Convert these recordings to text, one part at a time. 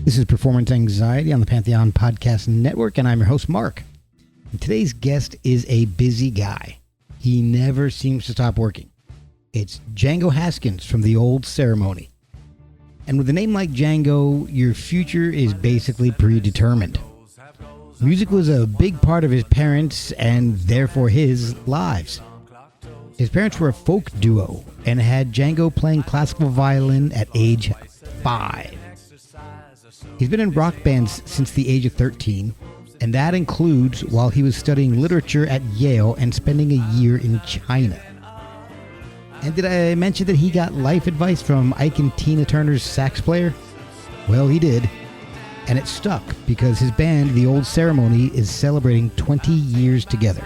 This is Performance Anxiety on the Pantheon Podcast Network, and I'm your host, Mark. And today's guest is a busy guy. He never seems to stop working. It's Django Haskins from The Old Ceremony. And with a name like Django, your future is basically predetermined. Music was a big part of his parents' and therefore his lives. His parents were a folk duo and had Django playing classical violin at age 5. He's been in rock bands since the age of 13, and that includes while he was studying literature at Yale and spending a year in China. And did I mention that he got life advice from Ike and Tina Turner's sax player? Well, he did. And it stuck because his band, The Old Ceremony, is celebrating 20 years together.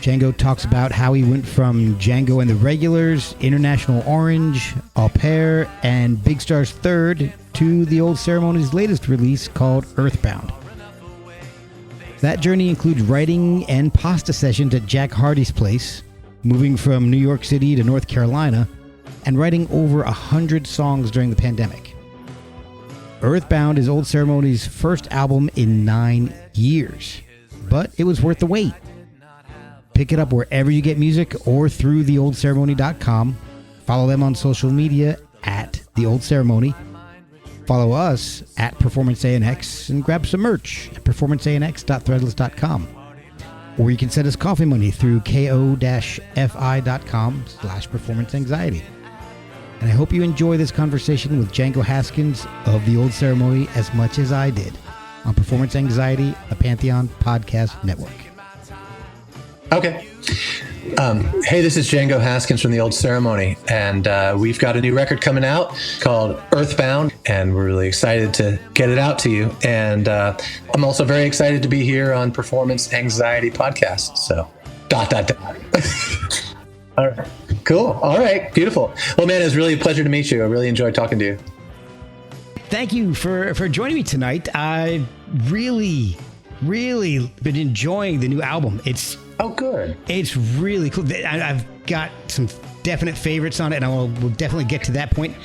Django talks about how he went from Django and the Regulars, International Orange, Au Pair, and Big Star's Third to The Old Ceremony's latest release called Earthbound. That journey includes writing and pasta sessions at Jack Hardy's place, moving from New York City to North Carolina, and writing over 100 songs during the pandemic. Earthbound is Old Ceremony's first album in 9 years, but it was worth the wait. Pick it up wherever you get music or through theoldceremony.com. Follow them on social media at The Old Ceremony. Follow us at Performance ANX and grab some merch at performanceanx.threadless.com. Or you can send us coffee money through ko-fi.com/performanceanxiety. And I hope you enjoy this conversation with Django Haskins of The Old Ceremony as much as I did on Performance Anxiety, a Pantheon Podcast Network. Okay. Hey, this is Django Haskins from The Old Ceremony, and we've got a new record coming out called Earthbound, and we're really excited to get it out to you. And I'm also very excited to be here on Performance Anxiety Podcast. So, ... All right. Cool. All right. Beautiful. Well, man, it was really a pleasure to meet you. I really enjoyed talking to you. Thank you for joining me tonight. I've really been enjoying the new album. Oh, good. It's really cool. I've got some definite favorites on it, and we'll definitely get to that point.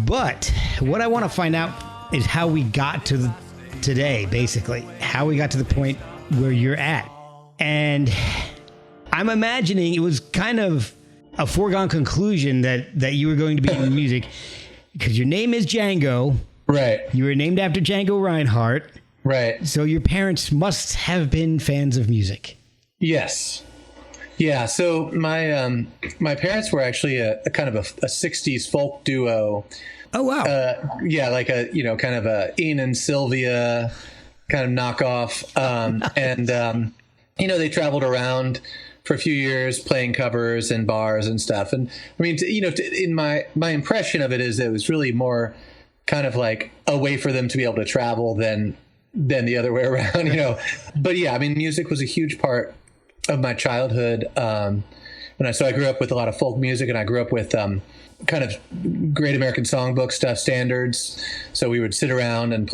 But what I want to find out is how we got to today, basically. How we got to the point where you're at. And I'm imagining it was kind of a foregone conclusion that you were going to be in music because your name is Django. Right. You were named after Django Reinhardt. Right. So your parents must have been fans of music. Yes. Yeah. So my parents were actually a kind of a 60s folk duo. Oh, wow. Yeah. Like kind of a Ian and Sylvia kind of knockoff. And they traveled around for a few years playing covers in bars and stuff. And I mean, in my impression of it is it was really more kind of like a way for them to be able to travel than the other way around, But yeah, I mean, music was a huge part of my childhood. So I grew up with a lot of folk music, and I grew up with kind of Great American Songbook stuff, standards. So we would sit around and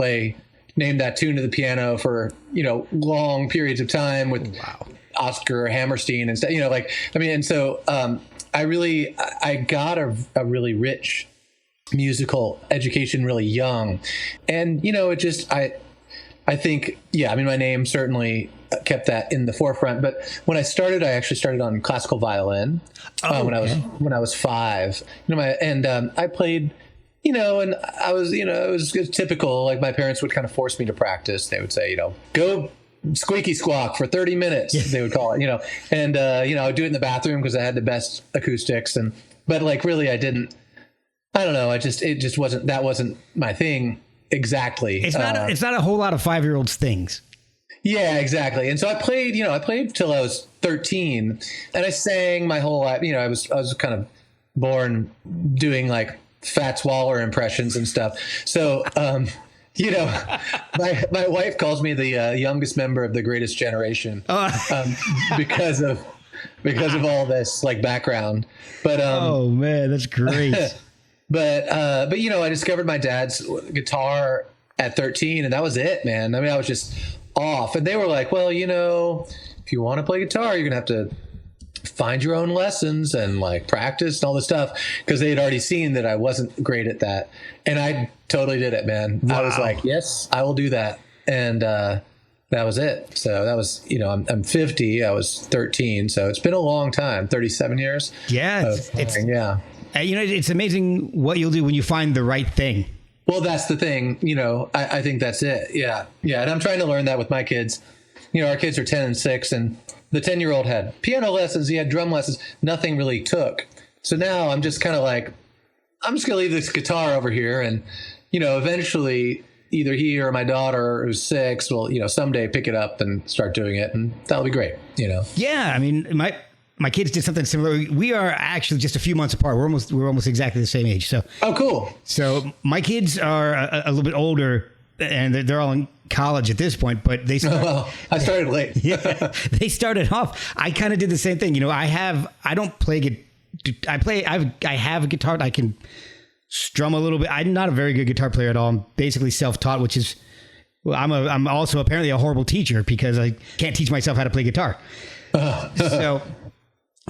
name that tune to the piano for, long periods of time with Oscar Hammerstein and stuff, and so I got a really rich musical education really young. And, I think, my name certainly kept that in the forefront. But when I actually started on classical violin when I was 5. I played, and I was, it was typical. Like my parents would kind of force me to practice. They would say, go squeaky squawk for 30 minutes. They would call it, and I would do it in the bathroom because I had the best acoustics. But like really, I don't know. It just wasn't my thing. Exactly. It's not a whole lot of 5-year-olds things. Yeah, exactly. And so I played till I was 13, and I sang my whole life. I was kind of born doing like Fats Waller impressions and stuff. So, my wife calls me the youngest member of the Greatest Generation because of all this like background. But oh man, that's great. But I discovered my dad's guitar at 13, and that was it, man. I mean, I was just off, and they were like, well, if you want to play guitar, you're going to have to find your own lessons and like practice and all this stuff, because they had already seen that I wasn't great at that. And I totally did it, man. Wow. I was like, yes, I will do that. And that was it. So that was, I'm 50. I was 13. So it's been a long time, 37 years. Yeah. It's amazing what you'll do when you find the right thing. Well, that's the thing. I think that's it. Yeah. Yeah. And I'm trying to learn that with my kids. Our kids are 10 and 6, and the 10-year-old had piano lessons. He had drum lessons. Nothing really took. So now I'm just kind of like, I'm just going to leave this guitar over here. And, eventually either he or my daughter who's 6 will, someday pick it up and start doing it. And that'll be great, Yeah. I mean, my kids did something similar. We are actually just a few months apart. We're almost exactly the same age. So, oh, cool. So my kids are a little bit older, and they're all in college at this point. But they I started late. Yeah, they started off. I kind of did the same thing. I don't play I have a guitar. I can strum a little bit. I'm not a very good guitar player at all. I'm basically self-taught, which is, well, I'm also apparently a horrible teacher because I can't teach myself how to play guitar.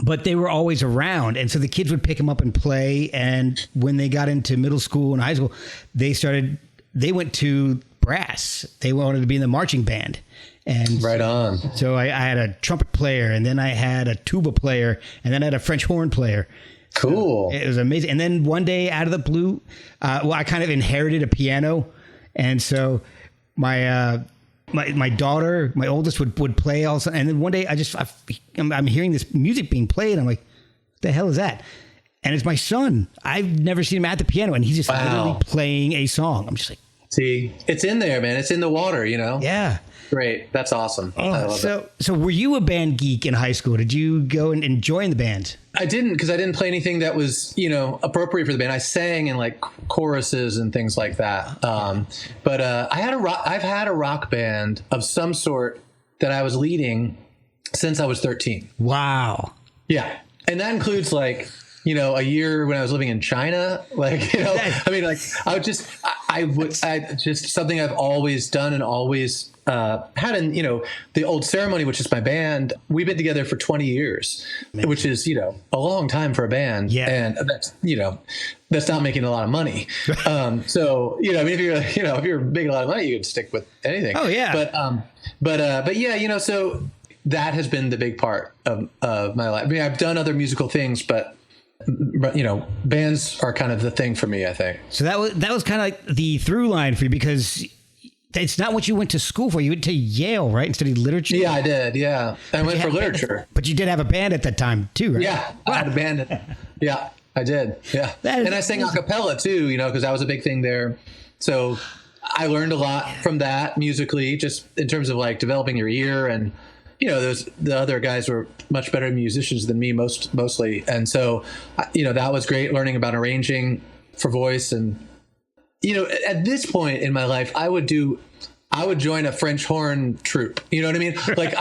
But they were always around. And so the kids would pick them up and play. And when they got into middle school and high school, they went to brass. They wanted to be in the marching band. And right on. So I had a trumpet player, and then I had a tuba player, and then I had a French horn player. Cool. So it was amazing. And then one day out of the blue, I kind of inherited a piano. And so my daughter, my oldest, would play also. And then one day I'm hearing this music being played. I'm like, what the hell is that? And it's my son. I've never seen him at the piano, and he's just literally playing a song. I'm just like, see, it's in there, man. It's in the water, Yeah. Great. That's awesome. I love it. So were you a band geek in high school? Did you go and join the band? I didn't, because I didn't play anything that was, appropriate for the band. I sang in like choruses and things like that. But I've had a rock band of some sort that I was leading since I was 13. Wow. Yeah. And that includes like, a year when I was living in China, I just something I've always done and always had in, the old ceremony, which is my band. We've been together for 20 years, which is, a long time for a band. Yeah. And that's not making a lot of money. So, if you're making a lot of money, you could stick with anything. Oh yeah. But yeah, so that has been the big part of my life. I mean, I've done other musical things, but bands are kind of the thing for me, I think. So that was kind of like the through line for you, because it's not what you went to school for. You went to Yale, right? And studied literature. Yeah, I did. Yeah. I went for literature. But you did have a band at that time too, right? Yeah. I had a band. Yeah, I did. Yeah. And I sang a cappella too, because that was a big thing there. So I learned a lot from that musically, just in terms of like developing your ear. And the other guys were much better musicians than me, mostly. And so, that was great, learning about arranging for voice. And, at this point in my life, I would join a French horn troupe. You know what I mean? Like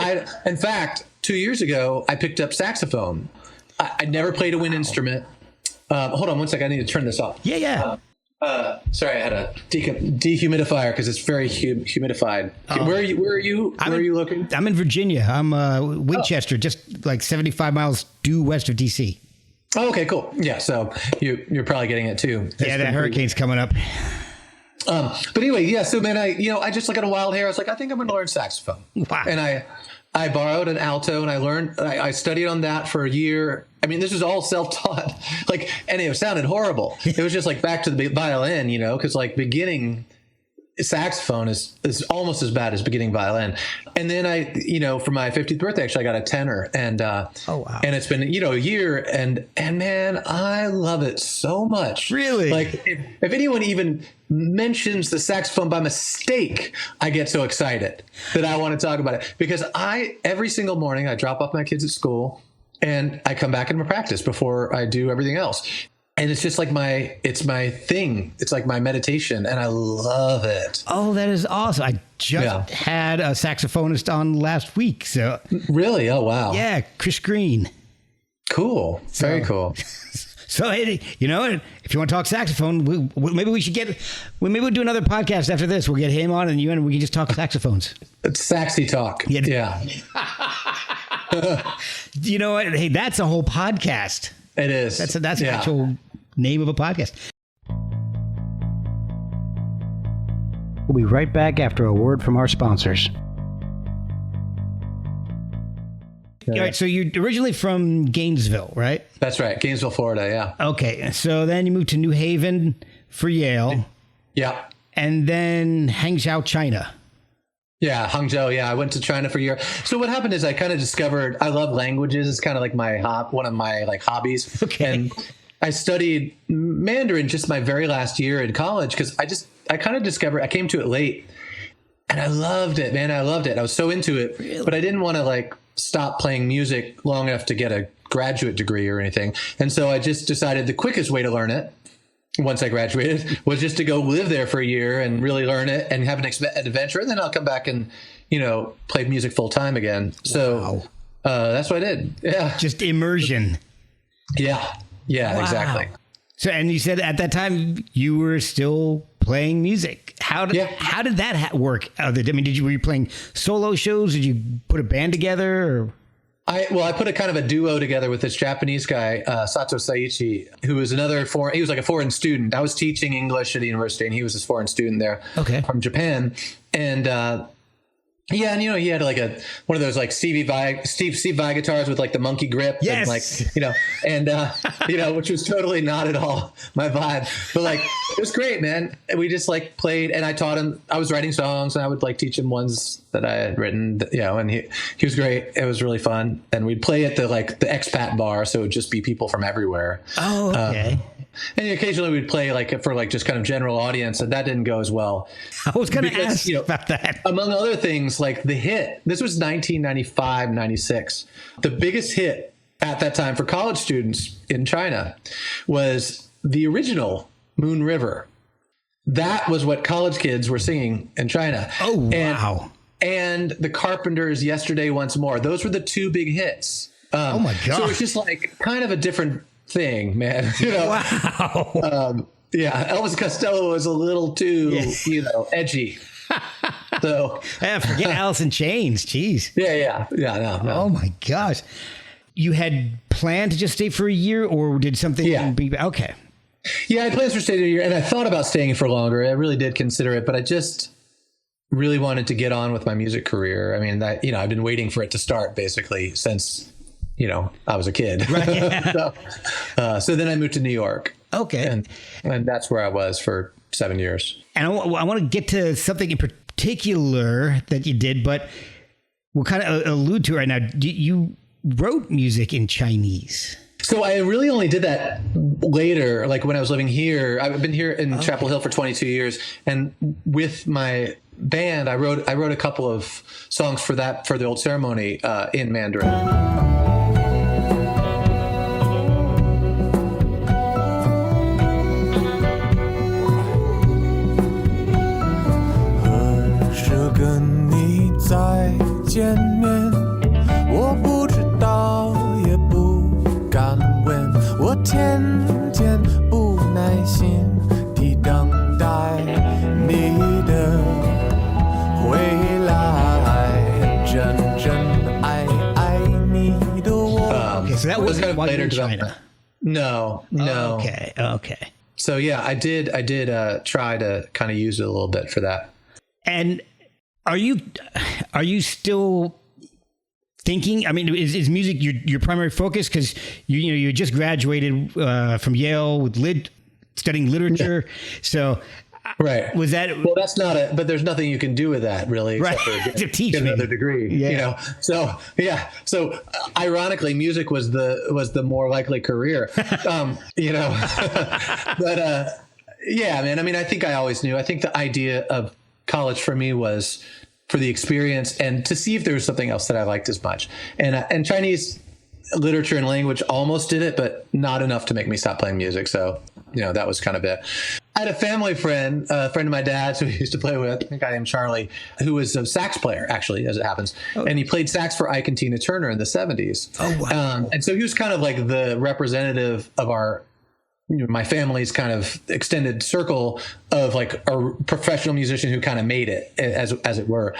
in fact, 2 years ago, I picked up saxophone. I never played a wind instrument. Hold on one second. I need to turn this off. Yeah. Sorry, I had a dehumidifier because it's very humidified. Where are you looking? I'm in Virginia. I'm Winchester, just like 75 miles due west of DC. Oh, okay, cool. Yeah, so you're probably getting it too. Yeah, that hurricane's coming up. But anyway, yeah. So man, I just got a wild hair. I was like, I think I'm going to learn saxophone. Wow. And I borrowed an alto, and I studied on that for a year. I mean, this was all self-taught, and it sounded horrible. It was just like back to the violin, because like beginning saxophone is almost as bad as beginning violin. And then I, for my 50th birthday, actually, I got a tenor, and oh wow, and it's been a year, and man, I love it so much. Really, like if anyone even mentions the saxophone by mistake, I get so excited that I want to talk about it, because every single morning I drop off my kids at school and I come back into practice before I do everything else. And it's just like it's my thing. It's like my meditation, and I love it. Oh, that is awesome. I just had a saxophonist on last week. So really? Oh, wow. Yeah. Chris Green. Cool. Very cool. So, hey, if you want to talk saxophone, maybe we'll do another podcast after this. We'll get him on, and we can just talk saxophones. It's Saxy Talk. Yeah. You know what? Hey, that's a whole podcast. It is. That's an actual name of a podcast. We'll be right back after a word from our sponsors. All right, so you're originally from Gainesville, right? That's right. Gainesville, Florida. Yeah. Okay. So then you moved to New Haven for Yale. Yeah. And then Hangzhou, China. Yeah, Hangzhou. Yeah, I went to China for a year. So what happened is I kind of discovered I love languages. It's kind of like one of my like hobbies. Okay. And I studied Mandarin just my very last year in college because I kind of discovered I came to it late, and I loved it, man. I loved it. I was so into it, Really? but I didn't want to like stop playing music long enough to get a graduate degree or anything. And so I just decided the quickest way to learn it once I graduated was just to go live there for a year and really learn it and have an adventure. And then I'll come back and, play music full time again. So that's what I did. Yeah. Just immersion. Yeah. Yeah, Wow. Exactly. So, and you said at that time you were still playing music. How did that work? Were you playing solo shows? Did you put a band together? Or? I put a kind of a duo together with this Japanese guy, Sato Saichi, who was he was like a foreign student. I was teaching English at the university, and he was this foreign student there from Japan. And, yeah, and he had like one of those like Steve Vai guitars with like the monkey grip, yes, and which was totally not at all my vibe. But like it was great, man. And we just like played, and I taught him. I was writing songs, and I would like teach him ones that I had written. And he was great. It was really fun, and we'd play at the expat bar, so it would just be people from everywhere. Oh, okay. And occasionally we'd play for just kind of general audience, and that didn't go as well. I was going to ask about that. Among other things, like the hit, this was 1995, 96. The biggest hit at that time for college students in China was the original Moon River. That was what college kids were singing in China. Oh, wow. And the Carpenters' Yesterday Once More. Those were the two big hits. Oh, my God. So it's just like kind of a different thing, man. Wow. Yeah, Elvis Costello was a little too, edgy. So forget Alice in Chains. Jeez. Yeah. No. Oh my gosh. You had planned to just stay for a year, or did something be okay? Yeah, I had plans for staying a year, and I thought about staying for longer. I really did consider it, but I just really wanted to get on with my music career. I mean, I've been waiting for it to start basically since I was a kid. Right. So then I moved to New York. Okay. And that's where I was for 7 years. And I want to get to something in particular that you did, but we'll kind of allude to it right now. You wrote music in Chinese. So I really only did that later, like when I was living here. I've been here in Chapel Hill for 22 years. And with my band, I wrote a couple of songs for the old ceremony in Mandarin. So that was kind of later in China. No. Okay. So yeah, I did try to kind of use it a little bit for that. And are you still thinking? I mean, is music your primary focus? Because you just graduated from Yale with studying literature. So right. Was that? Well, that's not it. But there's nothing you can do with that really, except for get another degree. Yeah. So yeah. So ironically, music was the more likely career. But yeah, man. I mean, I think I always knew. I think the idea of college for me was for the experience and to see if there was something else that I liked as much. And Chinese literature and language almost did it, but not enough to make me stop playing music. So, that was kind of it. I had a family friend, a friend of my dad's who he used to play with, a guy named Charlie, who was a sax player, actually, as it happens. Oh. And he played sax for Ike and Tina Turner in the 70s. Oh, wow. And so he was kind of like the representative of my family's kind of extended circle of like a professional musician who kind of made it, as it were.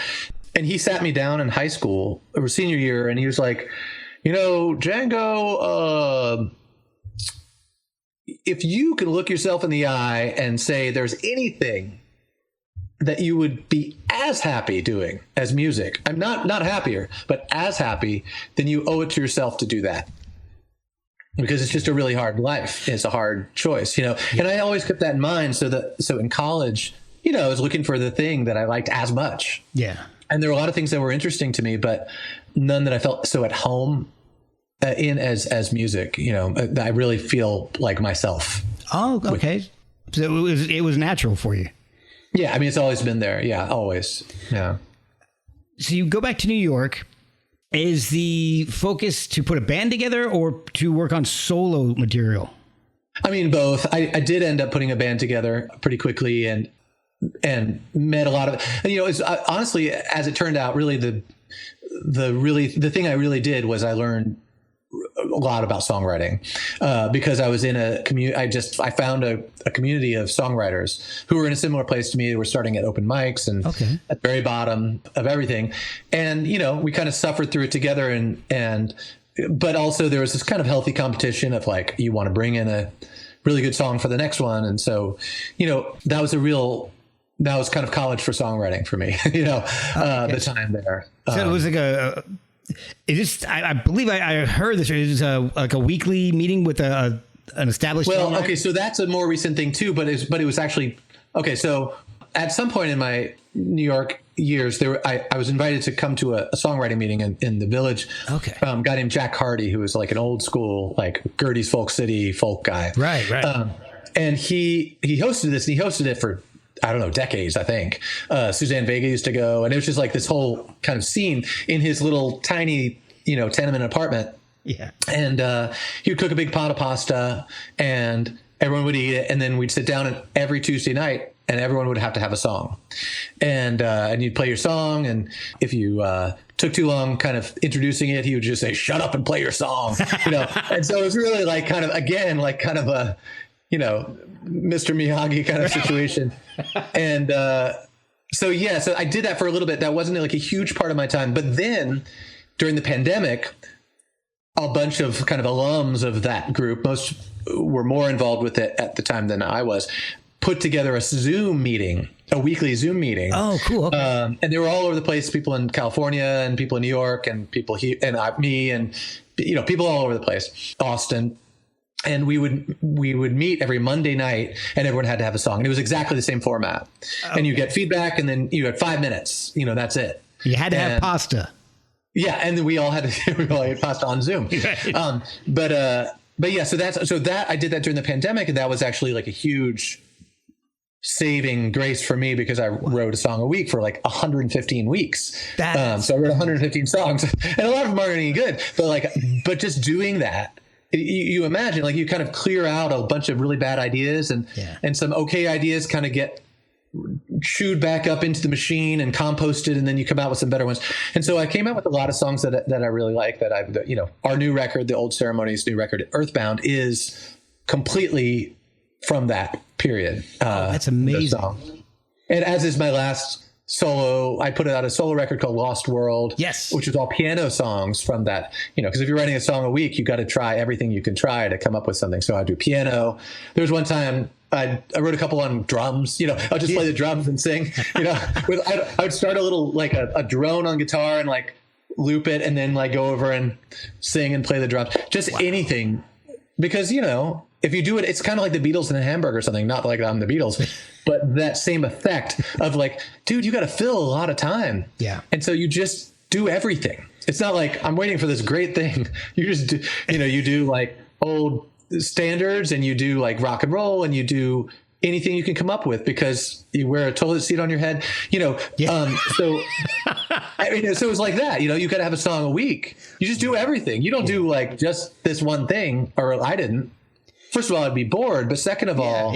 And he sat me down in high school or senior year, and he was like, Django, if you can look yourself in the eye and say there's anything that you would be as happy doing as music. I'm not happier, but as happy, then you owe it to yourself to do that. Because it's just a really hard life. It's a hard choice, you know. And I always kept that in mind. So in college, you know, I was looking for the thing that I liked as much. Yeah. And there were a lot of things that were interesting to me, but none that I felt so at home in as music. You know, I really feel like myself. Oh, okay. So it was natural for you. Yeah, I mean, it's always been there. Yeah, always. Yeah. So you go back to New York. Is the focus to put a band together or to work on solo material? I mean, both. I did end up putting a band together pretty quickly and met a lot of, and, you know, it's honestly, as it turned out, really the thing I really did was I learned a lot about songwriting because I was in a community. I found a community of songwriters who were in a similar place to me. They were starting at open mics and at the very bottom of everything. And, you know, we kind of suffered through it together but also there was this kind of healthy competition of like, you want to bring in a really good song for the next one. And so, you know, that was kind of college for songwriting for me, you know, the time there. So it was like I believe I heard this. It was like a weekly meeting with an established. Well, okay, so that's a more recent thing too. But it was actually okay. So at some point in my New York years, I was invited to come to a songwriting meeting in the Village. Okay, a guy named Jack Hardy, who was like an old school like Gertie's Folk City folk guy. Right. And he hosted this, and he hosted it for, I don't know, decades, I think. Suzanne Vega used to go, and it was just like this whole kind of scene in his little tiny, you know, tenement apartment. Yeah. And he would cook a big pot of pasta, and everyone would eat it, and then we'd sit down every Tuesday night, and everyone would have to have a song. And you'd play your song, and if you took too long kind of introducing it, he would just say, "Shut up and play your song," you know. And so it was really like kind of, again, like kind of a, you know, Mr. Miyagi kind of situation. And so I did that for a little bit. That wasn't like a huge part of my time. But then during the pandemic, a bunch of kind of alums of that group, most were more involved with it at the time than I was, put together a weekly Zoom meeting. Oh, cool. Okay. And they were all over the place, people in California and people in New York and people here and me and, you know, people all over the place, Austin. And we would meet every Monday night, and everyone had to have a song. And it was exactly the same format. Okay. And you get feedback, and then you had 5 minutes. You know, that's it. You had to have pasta. Yeah, and then we all had pasta on Zoom. Right. But yeah, so that I did that during the pandemic, and that was actually like a huge saving grace for me because I wrote a song a week for like 115 weeks. So I wrote 115 songs, and a lot of them aren't any good. But just doing that. You imagine, like, you kind of clear out a bunch of really bad ideas and some okay ideas kind of get chewed back up into the machine and composted, and then you come out with some better ones. And so I came out with a lot of songs that I really like, you know, our new record, the Old Ceremonies new record, Earthbound, is completely from that period. That's amazing. And as is my last solo, I put out a solo record called Lost World, which is all piano songs from that, you know, because if you're writing a song a week, you got to try everything you can try to come up with something. So I do piano. There was one time I wrote a couple on drums, you know, I'll just play the drums and sing, you know, I would start a little, like a drone on guitar and like loop it and then like go over and sing and play the drums, just anything. Because, you know, if you do it, it's kind of like the Beatles in a hamburger or something, not like I'm the Beatles, but that same effect of like, dude, you got to fill a lot of time. Yeah. And so you just do everything. It's not like I'm waiting for this great thing. You just do, you know, you do like old standards and you do like rock and roll and you do anything you can come up with because you wear a toilet seat on your head, you know. So I mean, so it's like that, you know, you got to have a song a week. You just do everything. You don't do like just this one thing, or I didn't. First of all, I'd be bored. But second of all,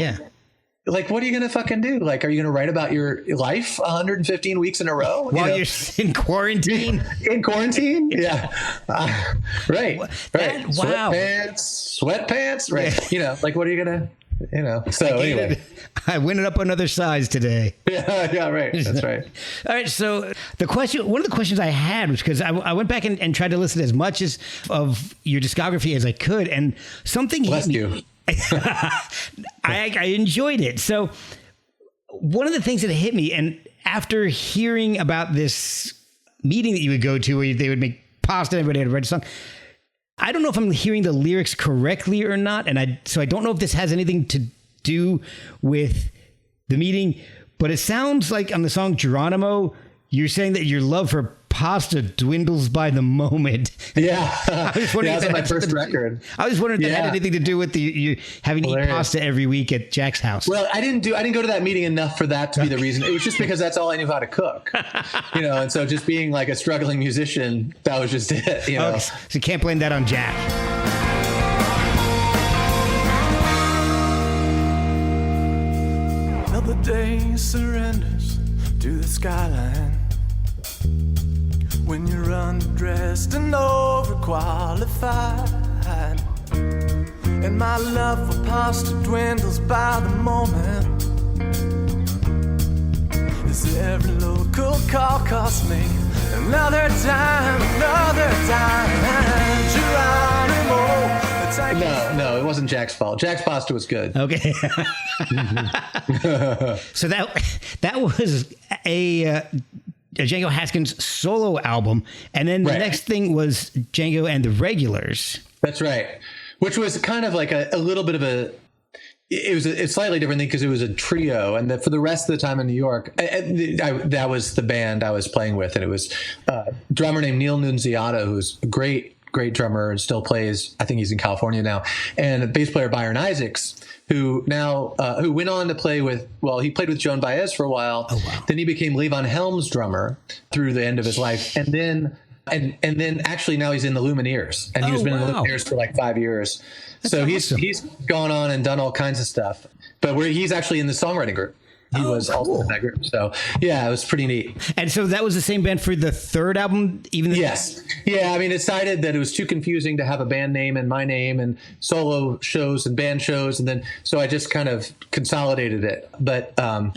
like, what are you going to fucking do? Like, are you going to write about your life 115 weeks in a row? While you're in quarantine? In quarantine? Yeah. Right. Right. Wow. Sweatpants. Right. Yeah. You know, like, what are you going to, you know? So anyway. I went it up another size today. Yeah, right. That's right. All right. So one of the questions I had was because I went back and tried to listen to as much of your discography as I could. And something hit me. Bless you. I enjoyed it. So one of the things that hit me, and after hearing about this meeting that you would go to where they would make pasta and everybody had to write a song, I don't know if I'm hearing the lyrics correctly or not, and so I don't know if this has anything to do with the meeting, but it sounds like on the song Geronimo, you're saying that your love for pasta dwindles by the moment. Yeah. I was wondering that's on my first record. I was wondering if that had anything to do with you having to eat pasta every week at Jack's house. Well, I didn't go to that meeting enough for that to be the reason. It was just because that's all I knew how to cook, and so just being like a struggling musician, that was just it, Okay. So you can't blame that on Jack. Another day surrenders to the skyline. When you're underdressed and overqualified, and my love for pasta dwindles by the moment, as every local call costs me another time, Geronimo. No, it wasn't Jack's fault. Jack's pasta was good. Okay. So that was a Django Haskins solo album, and then the next thing was Django and the Regulars. That's right, which was kind of like a little bit of it's slightly different thing because it was a trio, and for the rest of the time in New York, that was the band I was playing with, and it was a drummer named Neil Nunziata, who's a great drummer and still plays. I think he's in California now, and a bass player Byron Isaacs, who went on to play with, he played with Joan Baez for a while. Oh, wow. Then he became Levon Helm's drummer through the end of his life. And then actually now he's in the Lumineers, and he's been in the Lumineers for like 5 years. That's so awesome. He's gone on and done all kinds of stuff, but he's actually in the songwriting group. He was also in that group. So yeah, it was pretty neat. And so that was the same band for the third album, Yes. Yeah. I mean, it decided that it was too confusing to have a band name and my name and solo shows and band shows. And then, so I just kind of consolidated it. But, I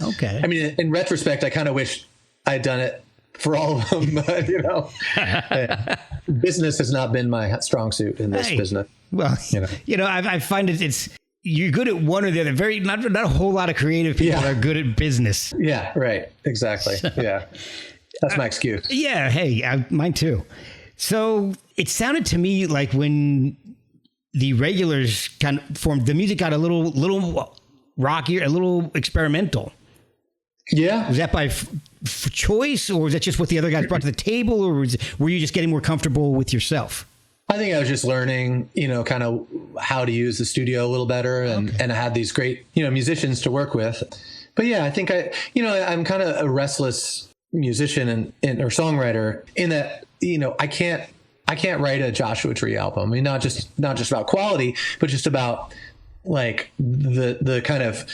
mean, in retrospect, I kind of wish I'd done it for all of them, but, business has not been my strong suit in this business. Well, I find it's, you're good at one or the other. Not a whole lot of creative people are good at business. Yeah, right. Exactly. Yeah. That's my excuse. Yeah. Hey, mine too. So it sounded to me like when the Regulars kind of formed, the music got a little rockier, a little experimental. Yeah. Was that by choice, or was that just what the other guys brought to the table, or were you just getting more comfortable with yourself? I think I was just learning, kind of how to use the studio a little better, and I had these great, musicians to work with. But yeah, I think I'm kind of a restless musician or songwriter in that, I can't write a Joshua Tree album. I mean, not just about quality, but just about like the kind of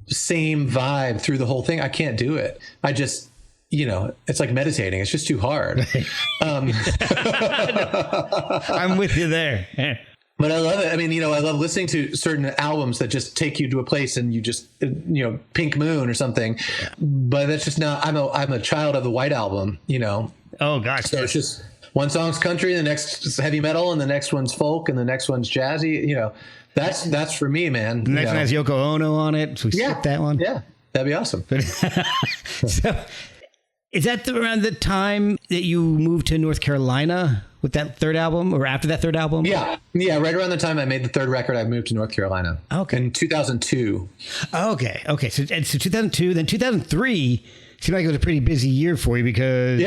same vibe through the whole thing. I can't do it. I just, it's like meditating. It's just too hard. I'm with you there. But I love it. I mean, I love listening to certain albums that just take you to a place and you just, Pink Moon or something. Yeah. But that's just not, I'm a child of the White Album, Oh gosh. So it's just one song's country, the next is heavy metal, and the next one's folk, and the next one's jazzy. That's for me, man. The next one has Yoko Ono on it. So we skip that one. Yeah. That'd be awesome. So is that around the time that you moved to North Carolina with that third album, or after that third album? Yeah. Right around the time I made the third record, I moved to North Carolina. Okay. In 2002. Okay. So 2002, then 2003 seemed like it was a pretty busy year for you because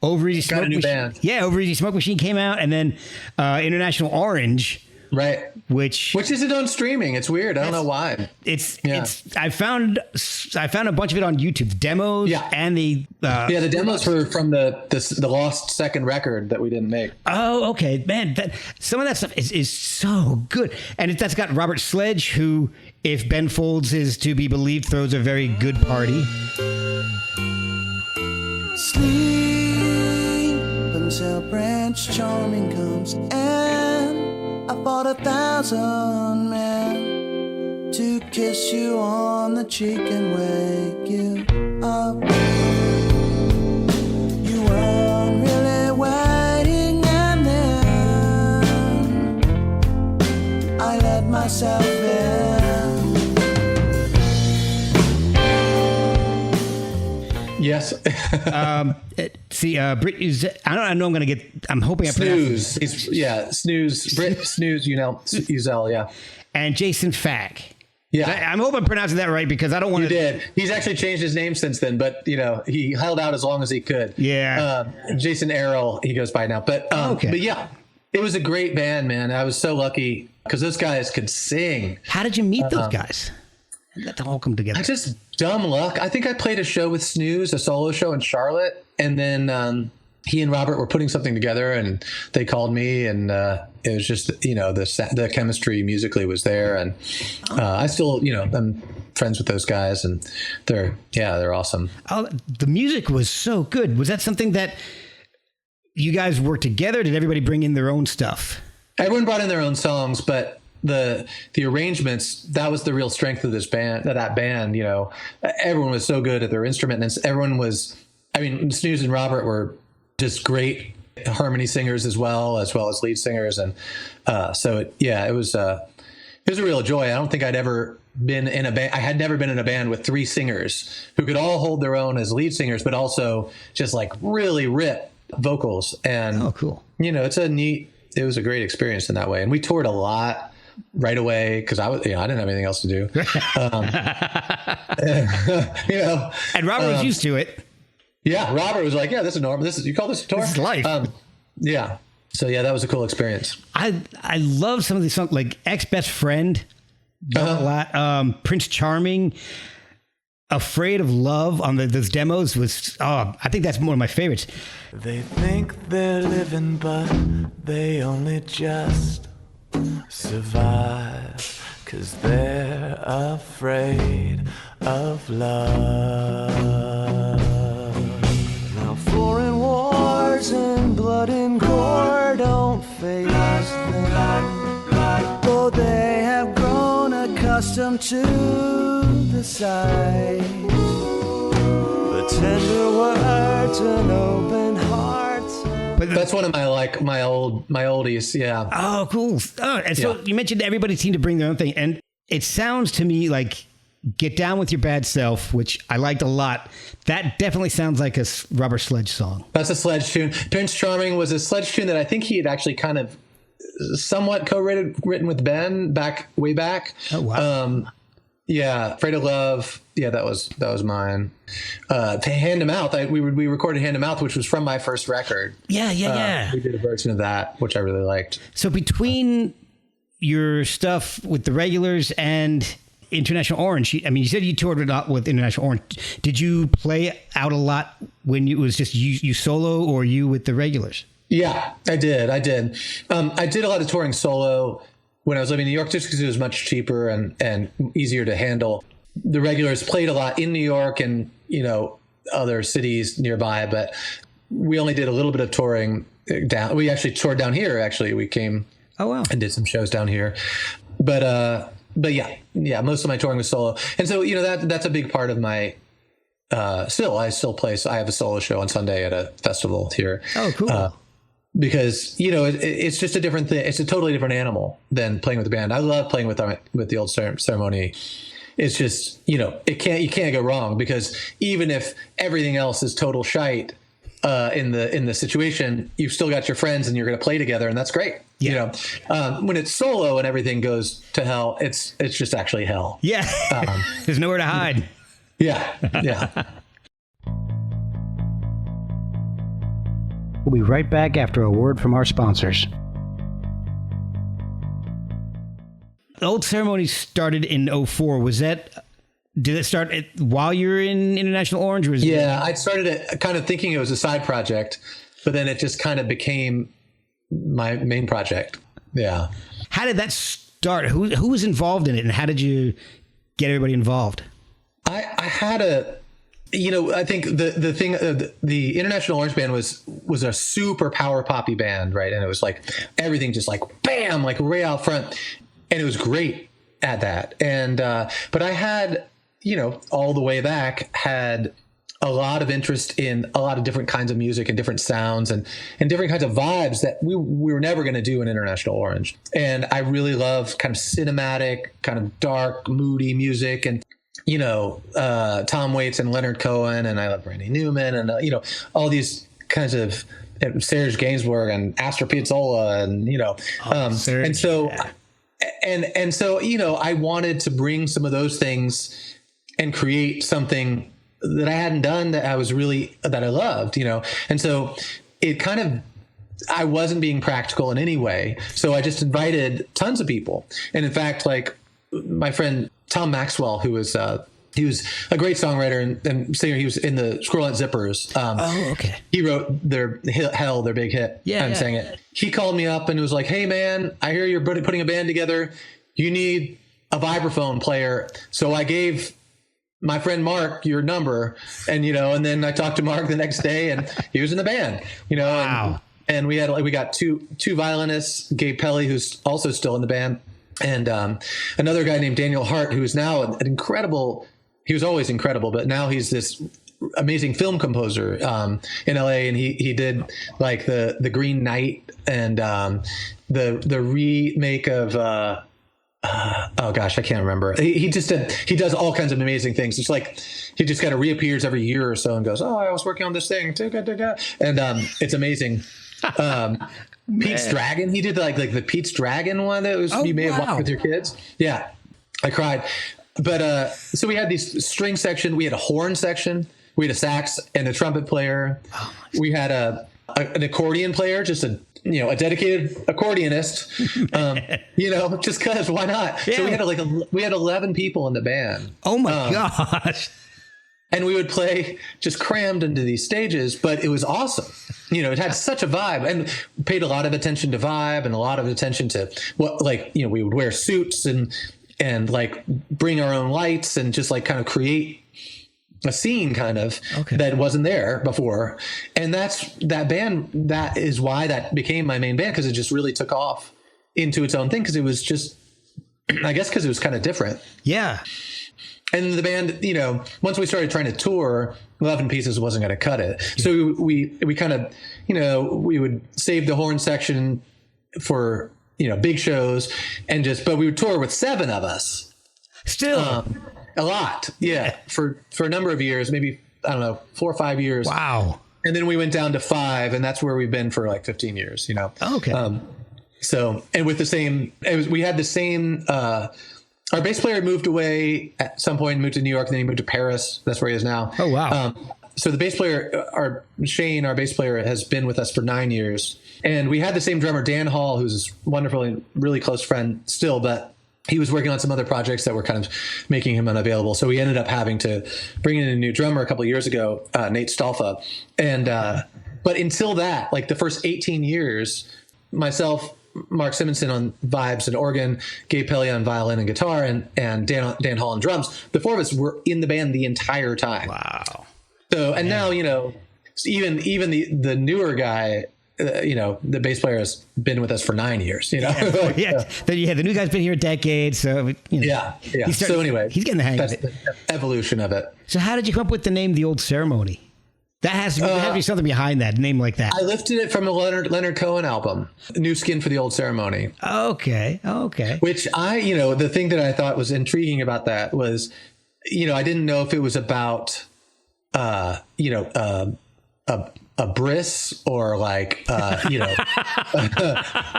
Over Easy Smoke Machine. Band. Yeah, Over Easy Smoke Machine came out, and then International Orange. Right. Which isn't on streaming. It's weird. I don't know why. I found a bunch of it on YouTube demos. Yeah. And the demos were from the lost second record that we didn't make. Oh, okay, man. Some of that stuff is so good, and that's got Robert Sledge, who, if Ben Folds is to be believed, throws a very good party. Sleep until Prince Charming comes and I fought 1,000 men to kiss you on the cheek and wake you up. You weren't really waiting, and then I let myself in. Yes. I know I'm going to get. I'm hoping I pronounce Snooze. Snooze. Brit Snooze. Uzel. Yeah. And Jason Fag. Yeah. I'm hoping I'm pronouncing that right because I don't want to. He did. He's actually changed his name since then, but he held out as long as he could. Yeah. Jason Errol, he goes by now. But okay. But yeah, it was a great band, man. I was so lucky because those guys could sing. How did you meet those guys? Let them all come together. I just dumb luck. I think I played a show with Snooze, a solo show in Charlotte, and then he and Robert were putting something together, and they called me, and it was just the chemistry musically was there, and I still I'm friends with those guys, and they're awesome. Oh, the music was so good. Was that something that you guys worked together? Did everybody bring in their own stuff? Everyone brought in their own songs, but the arrangements, that was the real strength of that band. Everyone was so good at their instrument, and everyone was. I mean, Snooze and Robert were just great harmony singers as well as lead singers, and it was a real joy. I don't think I'd ever been in a band. I had never been in a band with three singers who could all hold their own as lead singers, but also just like really rip vocals. And oh, cool. It was a great experience in that way. And we toured a lot right away because I didn't have anything else to do. And Robert was used to it. Yeah, Robert was like, "Yeah, this is normal. You call this a tour? This is life." Yeah. So that was a cool experience. I love some of these songs, like Ex Best Friend, a lot. Prince Charming, Afraid of Love on those demos was. I think that's one of my favorites. They think they're living, but they only just survive 'cause they're afraid of love. Now foreign wars and blood and gore don't faze them, though they have grown accustomed to the sight. The tender words and open hearts. But that's one of my oldies. Yeah. Oh, cool. And so you mentioned everybody seemed to bring their own thing, and it sounds to me like Get Down With Your Bad Self, which I liked a lot. That definitely sounds like a Rubber Sledge song. That's a Sledge tune. Prince Charming was a Sledge tune that I think he had actually kind of somewhat written with Ben way back. Oh, wow. Afraid of Love. Yeah, that was mine. Hand to Mouth. We recorded Hand to Mouth, which was from my first record. Yeah. We did a version of that, which I really liked. So between your stuff with the Regulars and International Orange, I mean, you said you toured a lot with International Orange. Did you play out a lot when it was just you solo, or you with the Regulars? Yeah, I did. I did a lot of touring solo when I was living in New York, just because it was much cheaper and easier to handle. The Regulars played a lot in New York and, other cities nearby, but we only did a little bit of touring down. We actually toured down here. Actually, we came and did some shows down here. But yeah, most of my touring was solo. And so, that's a big part of my, I still play. So I have a solo show on Sunday at a festival here. Oh, cool. Because it's just a different thing. It's a totally different animal than playing with the band. I love playing with the old ceremony. It's just you can't go wrong, because even if everything else is total shite in the situation, you've still got your friends and you're going to play together, and that's great. Yeah. When it's solo and everything goes to hell, it's just actually hell. Yeah. There's nowhere to hide. Yeah. We'll be right back after a word from our sponsors. The Old Ceremony started in 2004. Did it start while you were in International Orange? I started it kind of thinking it was a side project, but then it just kind of became my main project. Yeah. How did that start? Who was involved in it, and how did you get everybody involved? I had I think the thing, the International Orange Band was a super power poppy band, right? And it was like everything just like bam, like right out front, and it was great at that. And but I had, all the way back, had a lot of interest in a lot of different kinds of music and different sounds and different kinds of vibes that we were never going to do in International Orange. And I really love kind of cinematic, kind of dark, moody music. And Tom Waits and Leonard Cohen, and I love Randy Newman, and all these kinds of Serge Gainsbourg and Astor Piazzolla, and I wanted to bring some of those things and create something that I hadn't done that I loved, and so it kind of, I wasn't being practical in any way. So I just invited tons of people. And in fact, like my friend Tom Maxwell, who was he was a great songwriter and singer. He was in the Squirrel Nut Zippers. Okay. He wrote their Hell, their big hit, and sang it. He called me up and was like, "Hey man, I hear you're putting a band together. You need a vibraphone player." So I gave my friend Mark your number, and and then I talked to Mark the next day, and he was in the band. Wow. And we got two violinists, Gabe Pelly, who's also still in the band, and another guy named Daniel Hart, who is now an incredible. He was always incredible, but now he's this amazing film composer in LA, and he did like the Green Knight and the remake of oh gosh, I can't remember. He does all kinds of amazing things. It's like he just kind of reappears every year or so and goes, "Oh, I was working on this thing," and it's amazing. Pete's Dragon. He did like the Pete's Dragon one that was you may have watched with your kids. Yeah, I cried. But so we had these string section. We had a horn section. We had a sax and a trumpet player. We had an accordion player, just a dedicated accordionist. Just because why not? Yeah. So we had 11 people in the band. Oh my gosh. And we would play just crammed into these stages, but it was awesome. It had such a vibe, and paid a lot of attention to vibe and a lot of attention to what, we would wear suits and like bring our own lights and just like kind of create a scene kind of that wasn't there before. And that is why that became my main band, because it just really took off into its own thing, because it was just, I guess because it was kind of different. Yeah. And the band, once we started trying to tour, 11 pieces wasn't going to cut it. So we kind of, we would save the horn section for, big shows but we would tour with 7 of us. Still a lot. Yeah. For a number of years, maybe, I don't know, 4 or 5 years. Wow. And then we went down to 5, and that's where we've been for like 15 years, Okay. And with the same, we had the same, our bass player moved away at some point, moved to New York, and then he moved to Paris. That's where he is now. Oh, wow. So the bass player, Shane, our bass player, has been with us for 9 years. And we had the same drummer, Dan Hall, who's a wonderful and really close friend still, but he was working on some other projects that were kind of making him unavailable. So we ended up having to bring in a new drummer a couple of years ago, Nate Stolfa. And but until that, like the first 18 years, myself, Mark Simonson on vibes and organ, Gabe Pelly on violin and guitar, and Dan Hall on drums. The 4 of us were in the band the entire time. Wow. So, and now, even the newer guy, the bass player has been with us for 9 years, The new guy's been here a decade. So, Yeah. So anyway, he's getting the hang of it. The evolution of it. So how did you come up with the name, The Old Ceremony? That has to be something behind that, a name like that. I lifted it from a Leonard Cohen album, New Skin for the Old Ceremony. Okay. Which the thing that I thought was intriguing about that was, I didn't know if it was about, a bris or like,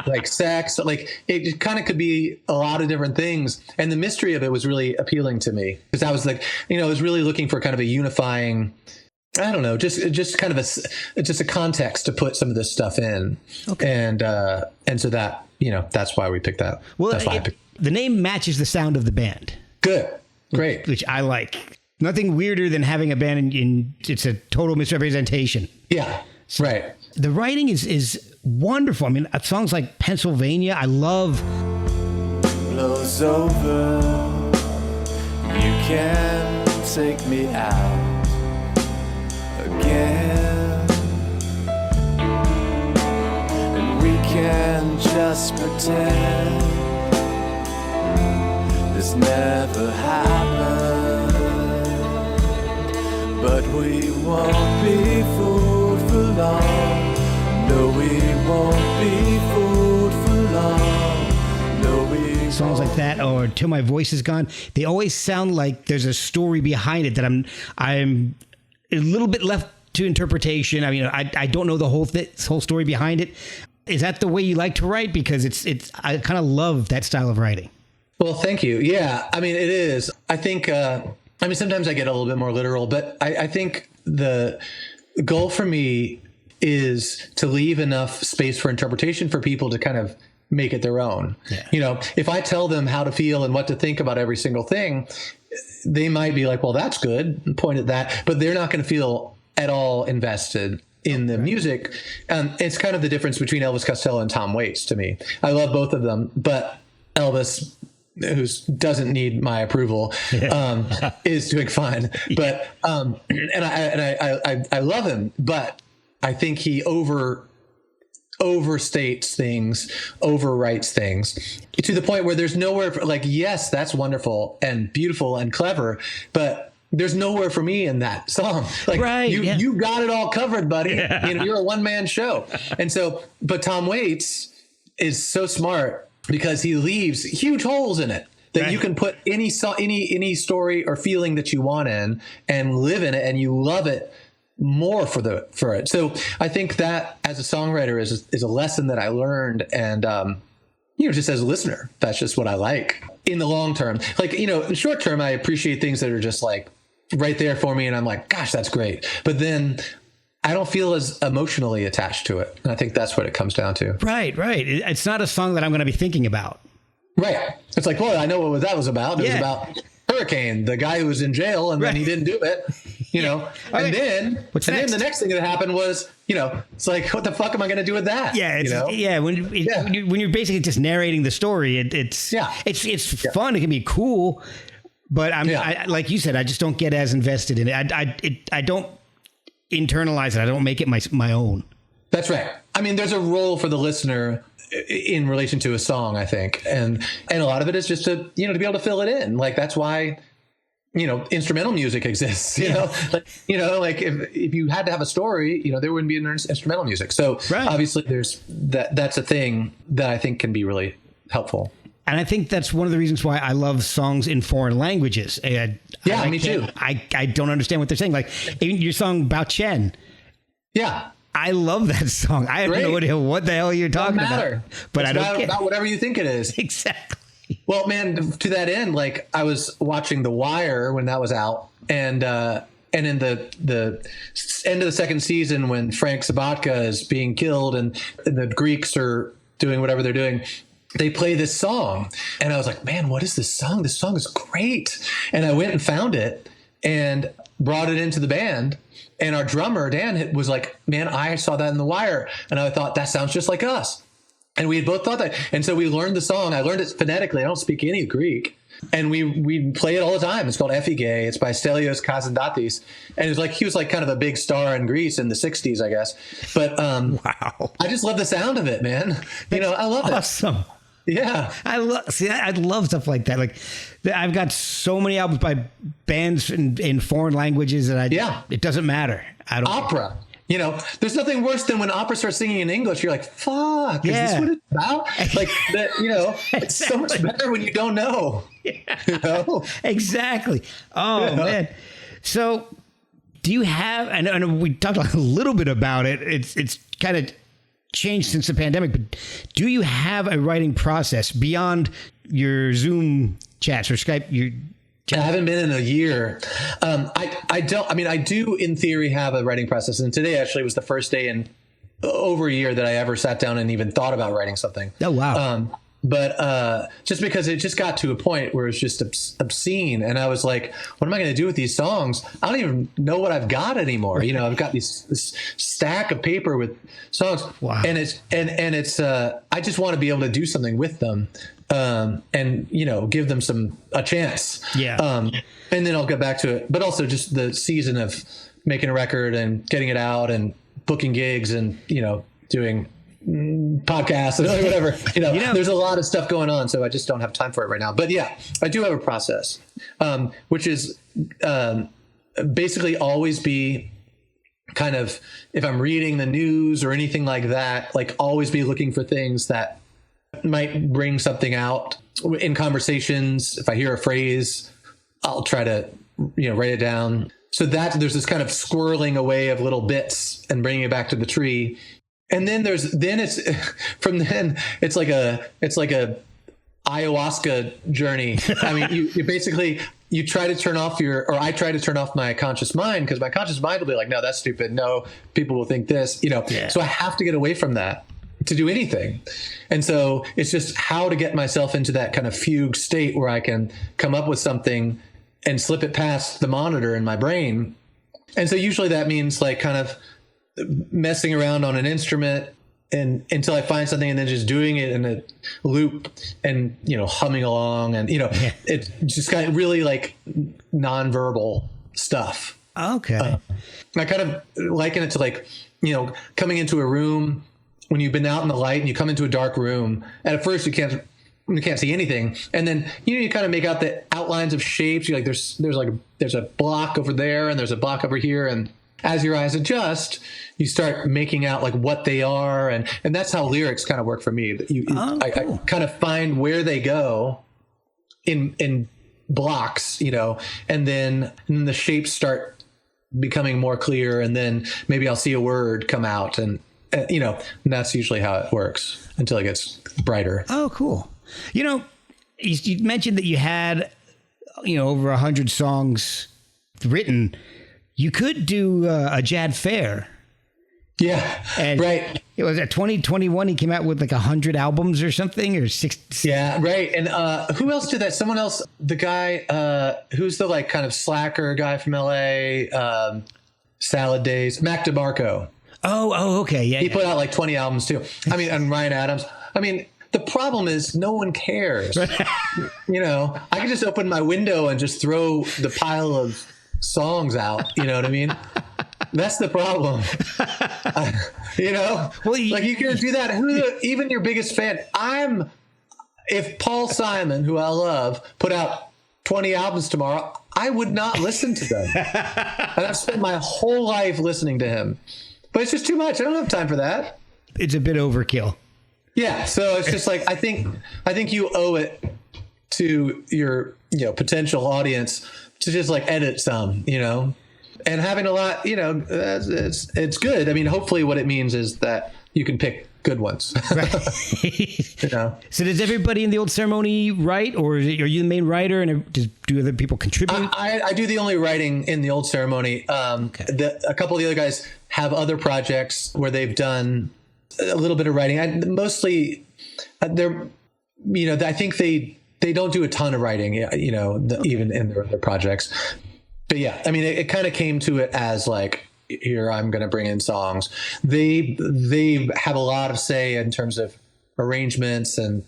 like sex. Like it kind of could be a lot of different things. And the mystery of it was really appealing to me, because I was like, I was really looking for kind of a unifying, I don't know, just kind of a context to put some of this stuff in. Okay. And so that, that's why we picked that. Well, the name matches the sound of the band. Good. Great. Which I like. Nothing weirder than having a band in it's a total misrepresentation. Yeah. Right. The writing is wonderful. I mean, songs like Pennsylvania, I love. Blows over. You can take me out again, and we can just pretend this never happened. But we won't be fooled for long. No, we won't be fooled for long. No, we songs like that, or Till My Voice Is Gone, they always sound like there's a story behind it that I'm a little bit left to interpretation. I mean, I don't know the whole story behind it. Is that the way you like to write? Because I kind of love that style of writing. Well, thank you. Yeah, I mean, it is. I think, sometimes I get a little bit more literal, but I think the goal for me is to leave enough space for interpretation for people to kind of make it their own. Yeah. If I tell them how to feel and what to think about every single thing, they might be like, well, that's good, and point at that, but they're not going to feel at all invested in the music. It's kind of the difference between Elvis Costello and Tom Waits to me. I love both of them, but Elvis, who doesn't need my approval, is doing fine. But I love him, but I think he overstates things, overwrites things to the point where there's nowhere for, like, yes, that's wonderful and beautiful and clever, but there's nowhere for me in that song. Like, right, you got it all covered, buddy. Yeah. You're a one-man show. And so, but Tom Waits is so smart because he leaves huge holes in it that you can put any story or feeling that you want in and live in it, and you love it more for it. So I think that as a songwriter is a lesson that I learned, and just as a listener, that's just what I like in the long term. Like, in the short term, I appreciate things that are just like right there for me, and I'm like, gosh, that's great. But then I don't feel as emotionally attached to it, and I think that's what it comes down to. Right. It's not a song that I'm going to be thinking about. Right. It's like, well, I know what that was about. It was about Hurricane, the guy who was in jail, and then he didn't do it. And then the next thing that happened was, it's like, what the fuck am I going to do with that? Yeah, when you're basically just narrating the story, it's fun. It can be cool, but I, like you said, I just don't get as invested in it. I don't internalize it. I don't make it my own. That's right. I mean, there's a role for the listener in relation to a song, I think, and a lot of it is just to to be able to fill it in. Like, that's why instrumental music exists, like if you had to have a story, there wouldn't be instrumental music. So obviously there's that's a thing that I think can be really helpful. And I think that's one of the reasons why I love songs in foreign languages. Me too. I don't understand what they're saying. Like even your song Bao Chen. Yeah. I love that song. I have no idea what the hell you're talking about. But I don't care about whatever you think it is. Exactly. Well, man, to that end, like I was watching The Wire when that was out, and in the end of the second season when Frank Sabatka is being killed and the Greeks are doing whatever they're doing, they play this song, and I was like, man, what is this song? This song is great. And I went and found it and brought it into the band. And our drummer, Dan, was like, man, I saw that in The Wire. And I thought, that sounds just like us. And we had both thought that. And so we learned the song. I learned it phonetically. I don't speak any Greek. And we play it all the time. It's called Effigy. It's by Stelios Kazandatis. And it's like, he was like kind of a big star in Greece in the 60s, I guess. But wow. I just love the sound of it, man. I love it. Awesome. Yeah. I love stuff like that. Like I've got so many albums by bands in foreign languages that it doesn't matter. I don't Opera. There's nothing worse than when opera starts singing in English. You're like, fuck, is this what it's about? Like that, it's so much better when you don't know. Yeah. Exactly. Oh man. So do you have, and we talked a little bit about it. It's kind of changed since the pandemic, but do you have a writing process beyond your Zoom chats or Skype? I haven't been in a year. I don't. I mean, I do in theory have a writing process, and today actually was the first day in over a year that I ever sat down and even thought about writing something. Oh wow! But just because it just got to a point where it's just obscene, and I was like, "What am I going to do with these songs? I don't even know what I've got anymore." I've got this stack of paper with songs, wow. and it's I just want to be able to do something with them, and give them a chance. Yeah. And then I'll get back to it. But also just the season of making a record and getting it out and booking gigs and doing podcasts and whatever. There's a lot of stuff going on, so I just don't have time for it right now. But yeah, I do have a process, which is basically always be kind of, if I'm reading the news or anything like that, like always be looking for things that might bring something out in conversations. If I hear a phrase, I'll try to, write it down. So that there's this kind of squirreling away of little bits and bringing it back to the tree. And then it's like a ayahuasca journey. I mean, you basically, you try to turn off I try to turn off my conscious mind, because my conscious mind will be like, no, that's stupid. No, people will think this, Yeah. So I have to get away from that to do anything. And so it's just how to get myself into that kind of fugue state where I can come up with something and slip it past the monitor in my brain. And so usually that means like kind of messing around on an instrument and until I find something, and then just doing it in a loop and, humming along, and, it's just kind of really like nonverbal stuff. Okay. I kind of liken it to like, coming into a room when you've been out in the light and you come into a dark room. And at first you can't see anything. And then, you kind of make out the outlines of shapes. You're like, there's a block over there and there's a block over here. And as your eyes adjust, you start making out like what they are. And that's how lyrics kind of work for me. Cool. I kind of find where they go in blocks, and then the shapes start becoming more clear. And then maybe I'll see a word come out, and that's usually how it works until it gets brighter. Oh, cool. You mentioned that you had, over 100 songs written. You could do a Jad Fair. Yeah, and right. It was at 2021. He came out with like 100 albums or something, or 6. Yeah, right. And who else did that? Someone else. The guy who's the like kind of slacker guy from LA, Salad Days, Mac DeMarco. Oh, okay. Yeah. He put out like 20 albums too. I mean, and Ryan Adams. I mean, the problem is no one cares. I can just open my window and just throw the pile of songs out. You know what I mean? That's the problem. Well, you can do that. Even your biggest fan. If Paul Simon, who I love, put out 20 albums tomorrow, I would not listen to them. And I've spent my whole life listening to him. But it's just too much. I don't have time for that. It's a bit overkill. Yeah. So it's just like, I think you owe it to your, potential audience to just like edit some, and having a lot, it's good. I mean, hopefully what it means is that you can pick good ones. Right. So does everybody in the Old Ceremony write, or are you the main writer, and do other people contribute? I do the only writing in the Old Ceremony. Okay. A couple of the other guys have other projects where they've done a little bit of writing. Mostly, I think they don't do a ton of writing, even in their other projects. But yeah, I mean, it kind of came to it as like, here, I'm going to bring in songs. They have a lot of say in terms of arrangements and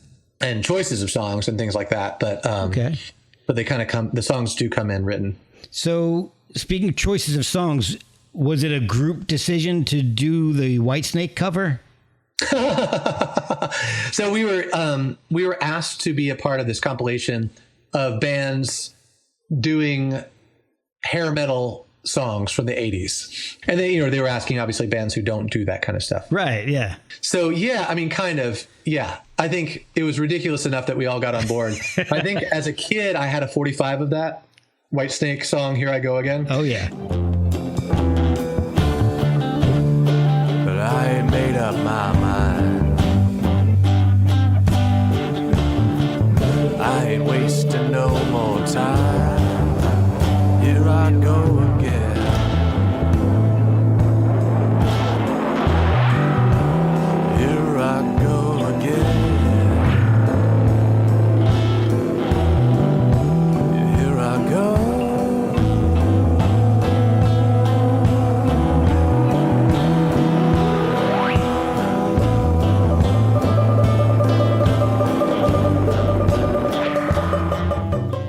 choices of songs and things like that. But okay. But the songs do come in written. So speaking of choices of songs, was it a group decision to do the Whitesnake cover? So we were asked to be a part of this compilation of bands doing hair metal songs from the 80s. And they were asking obviously bands who don't do that kind of stuff. Right. Yeah. So yeah, I mean, kind of, yeah. I think it was ridiculous enough that we all got on board. I think as a kid, I had a 45 of that Whitesnake song, Here I Go Again. Oh yeah. But I ain't made up my mind. I ain't wasting no more time. Here I go again. Here I go again. Here I go.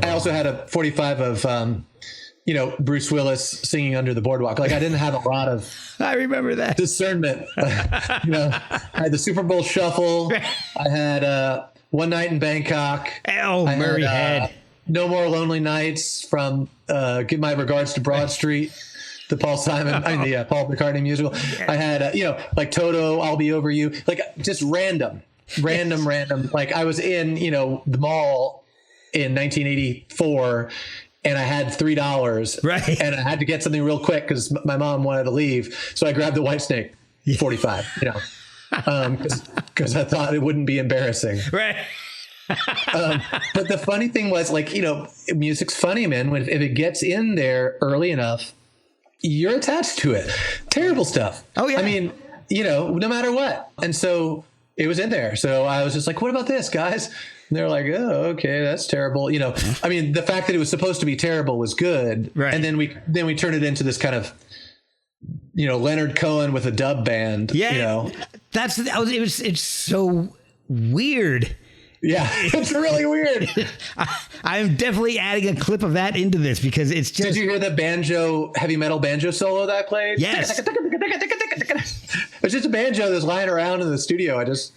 I also had a 45 of, Bruce Willis singing Under the Boardwalk. Like I didn't have a lot of I remember that. discernment. I had the Super Bowl Shuffle. I had One Night in Bangkok. Oh, Murray Head. No More Lonely Nights from Give My Regards to Broad Street, the Paul McCartney musical. I had, like Toto, I'll Be Over You, like just random. random. Like I was in, the mall in 1984 and I had $3 right, and I had to get something real quick because my mom wanted to leave. So I grabbed the White Snake 45, because I thought it wouldn't be embarrassing. Right. But the funny thing was, like, music's funny, man. If it gets in there early enough, you're attached to it. Terrible stuff. Oh, yeah. I mean, no matter what. And so it was in there. So I was just like, what about this, guys? And they're like, oh, okay, that's terrible. I mean, the fact that it was supposed to be terrible was good. Right. And then we turned it into this kind of, Leonard Cohen with a dub band. Yeah. It's so weird. Yeah, it's really weird. I'm definitely adding a clip of that into this because it's just. Did you hear the heavy metal banjo solo that I played? Yes. It's just a banjo that's lying around in the studio. I just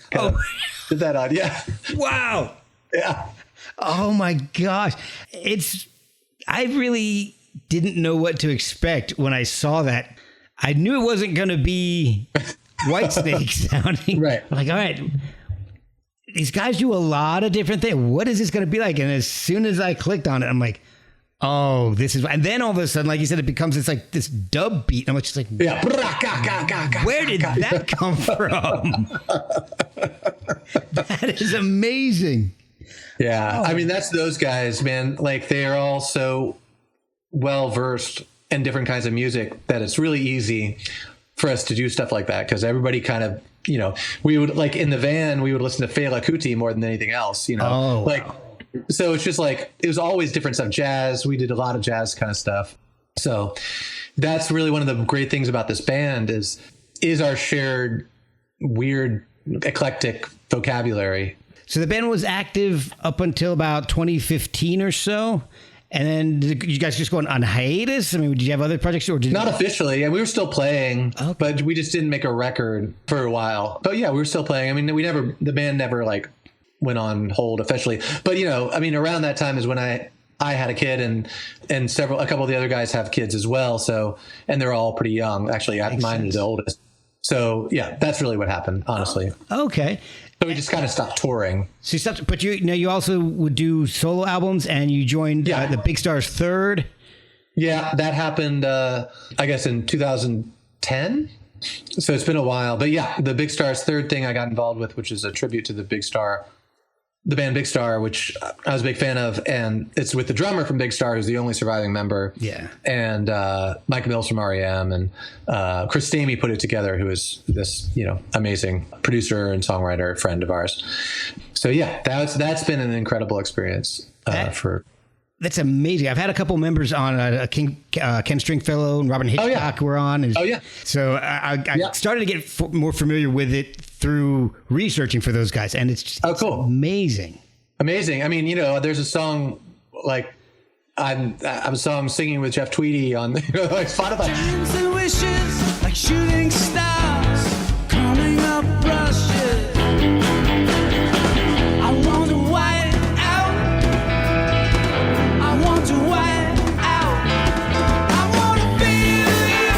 did that on. Yeah. Wow. Yeah. Oh my gosh. I really didn't know what to expect when I saw that. I knew it wasn't going to be Whitesnake sounding. Right. Like, all right. These guys do a lot of different things. What is this going to be like? And as soon as I clicked on it, I'm like, oh, this is. And then all of a sudden, like you said, it becomes this dub beat. And I'm just like, yeah. Where did that come from? That is amazing. Yeah. I mean, that's those guys, man. Like, they are all so well versed in different kinds of music that it's really easy for us to do stuff like that because everybody kind of, we would, like, in the van, we would listen to Fela Kuti more than anything else, Oh, like, wow. So it's just like, it was always different stuff. Jazz, we did a lot of jazz kind of stuff. So that's really one of the great things about this band is our shared weird, eclectic vocabulary. So the band was active up until about 2015 or so. And then did you guys just go on hiatus? I mean, did you have other projects? Or Not officially. And we were still playing, okay. But we just didn't make a record for a while. But yeah, we were still playing. I mean, the band never like went on hold officially. But, around that time is when I had a kid and a couple of the other guys have kids as well. So, and they're all pretty young. Actually, mine is the oldest. So yeah, that's really what happened, honestly. Okay. So we just kind of stopped touring. So you stopped, but you also would do solo albums, and you joined the Big Star's Third. Yeah, that happened, I guess, in 2010. So it's been a while. But yeah, the Big Star's Third thing I got involved with, which is a tribute to the band Big Star, which I was a big fan of. And it's with the drummer from Big Star, who's the only surviving member. Yeah. And Mike Mills from REM. And Chris Stamey put it together, who is this, amazing producer and songwriter friend of ours. So yeah, that's been an incredible experience That's amazing. I've had a couple members on, Ken Stringfellow and Robin Hitchcock were on. And so I started to get more familiar with it through researching for those guys. And it's cool. Amazing. Amazing. I mean, there's a song like I'm a song singing with Jeff Tweedy on like Spotify. Dreams and wishes like shooting stars coming up brushes. I want to white out. I want to white out. I want to feel you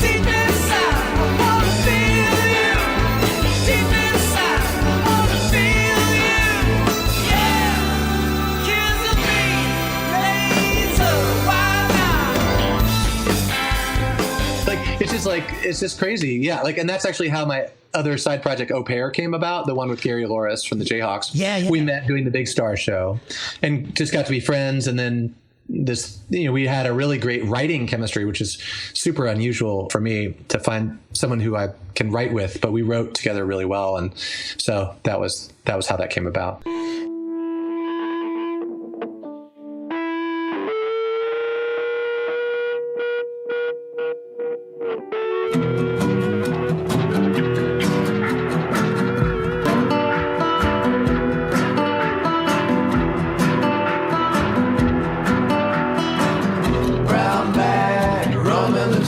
deep inside. I want to feel you deep inside. I want to feel you. Yeah. Kiss of me, laser, wild out. It's just crazy. Yeah. Like, and that's actually how my other side project Au Pair came about, the one with Gary Loris from the Jayhawks. Yeah. We met doing the Big Star show and just got to be friends. And then we had a really great writing chemistry, which is super unusual for me to find someone who I can write with, but we wrote together really well. And so that was how that came about.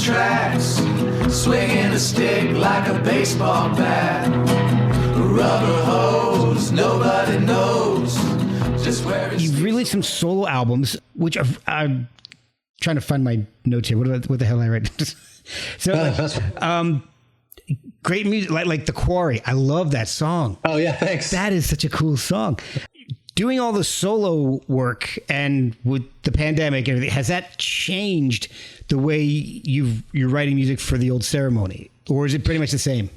Tracks, swinging a stick like a baseball bat, rubber hose, nobody knows just where it's. You've released some solo albums, which I'm trying to find my notes here. What the hell did I write? So, great music, like The Quarry. I love that song. Oh yeah, thanks. That is such a cool song. Doing all the solo work and with the pandemic and everything, has that changed the way you're writing music for the Old Ceremony? Or is it pretty much the same?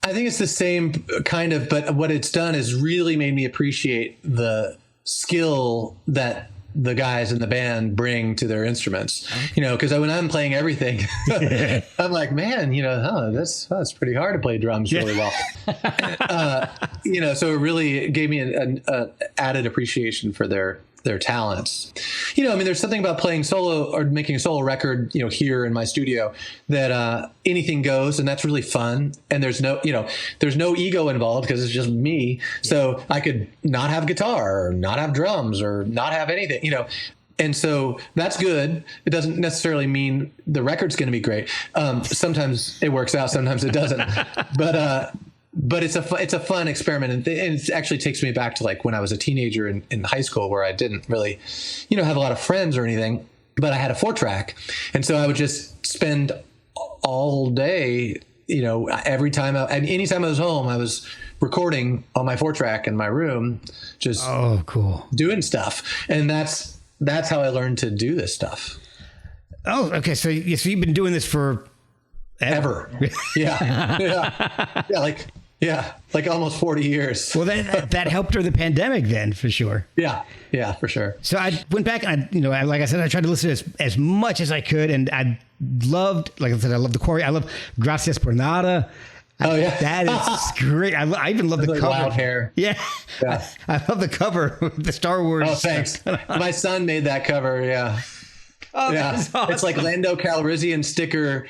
I think it's the same kind of, but what it's done is really made me appreciate the skill that the guys in the band bring to their instruments, because when I'm playing everything, I'm like, man, that's pretty hard to play drums really well. So it really gave me an added appreciation for their talents. There's something about playing solo or making a solo record, here in my studio that anything goes, and that's really fun. And there's no ego involved because it's just me. Yeah. So I could not have guitar or not have drums or not have anything, And so that's good. It doesn't necessarily mean the record's going to be great. Sometimes it works out, sometimes it doesn't. But it's a fun experiment, and it actually takes me back to like when I was a teenager in high school, where I didn't really, have a lot of friends or anything, but I had a 4-track, and so I would just spend all day, anytime I was home, I was recording on my 4-track in my room, just cool, doing stuff, and that's how I learned to do this stuff. Oh, okay, so you've been doing this for ever. Yeah, like almost 40 years. Well, that helped during the pandemic then, for sure. Yeah, for sure. So I went back and like I said, I tried to listen to as much as I could, and I loved, like I said, I love The Quarry. I love Gracias por Nada. Oh yeah, that is great. I even love the cover. Loud hair. Yeah. I love the cover with the Star Wars. Oh, thanks. My son made that cover. Yeah. Oh, yeah. Awesome. It's like Lando Calrissian sticker.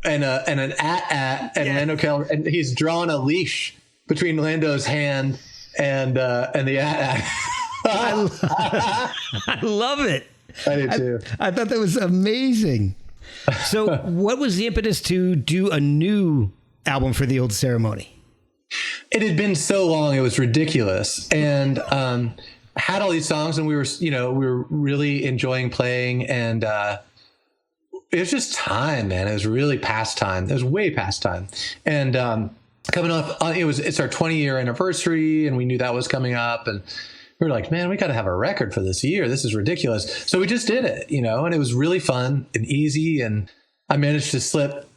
And an at Lando Calrissian, and he's drawn a leash between Lando's hand and the at. I love it. I do too. I thought that was amazing. So, what was the impetus to do a new album for the Old Ceremony? It had been so long; it was ridiculous, and had all these songs, and we were really enjoying playing, and. It was just time, man. It was really past time. It was way past time. And coming up, it's our 20-year anniversary, and we knew that was coming up. And we were like, man, we got to have a record for this year. This is ridiculous. So we just did it, and it was really fun and easy. And I managed to slip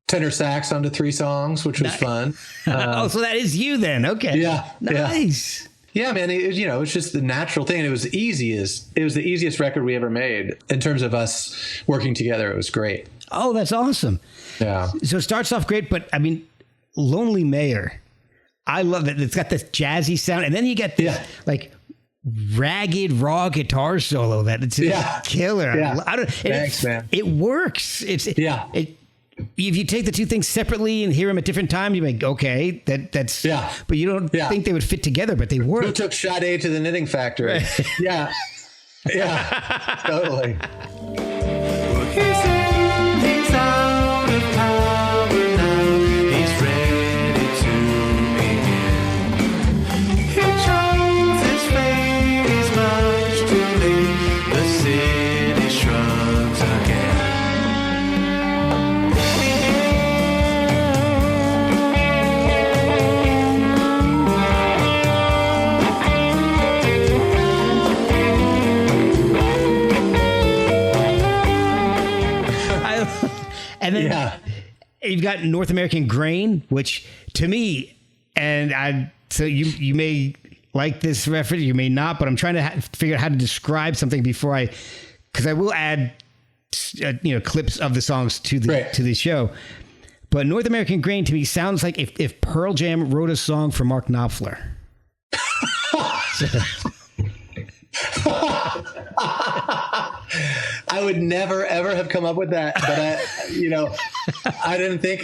tenor sax onto 3 songs, which was fun. So that is you then. Okay. Yeah. Nice. Yeah, man. It's just the natural thing. And it was the easiest record we ever made in terms of us working together. It was great. Oh, that's awesome. Yeah. So it starts off great, but I mean, Lonely Mayor, I love that. It's got this jazzy sound, and then you get this like ragged raw guitar solo that it's killer. Yeah. Thanks, man. It works. If you take the two things separately and hear them at different times, you make that's but you don't think they would fit together, but they work. Who took Sade to the Knitting Factory? Right. Yeah, totally. Well, he's out of power now. He's ready to begin. He chose his fate. He's much too late. The city shrugs again. And then you've got North American Grain, which to me, so you may like this reference, you may not, but I'm trying to figure out how to describe something because I will add, clips of the songs to the show. But North American Grain to me sounds like if Pearl Jam wrote a song for Mark Knopfler. I would never ever have come up with that, but I didn't think.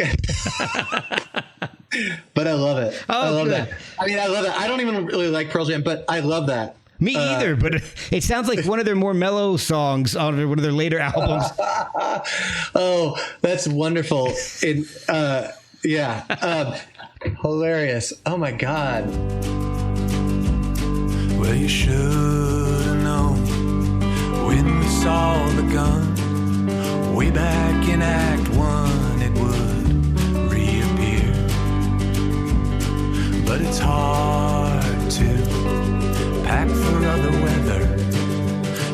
But I love it. I love that. I mean, I love that. I don't even really like Pearl Jam, but I love that. Me either, but it sounds like one of their more mellow songs on one of their later albums. Oh, that's wonderful. Hilarious. Oh my God. Well, you should have known when we saw the gun way back in Act 1, it would reappear. It's hard to pack for other weather.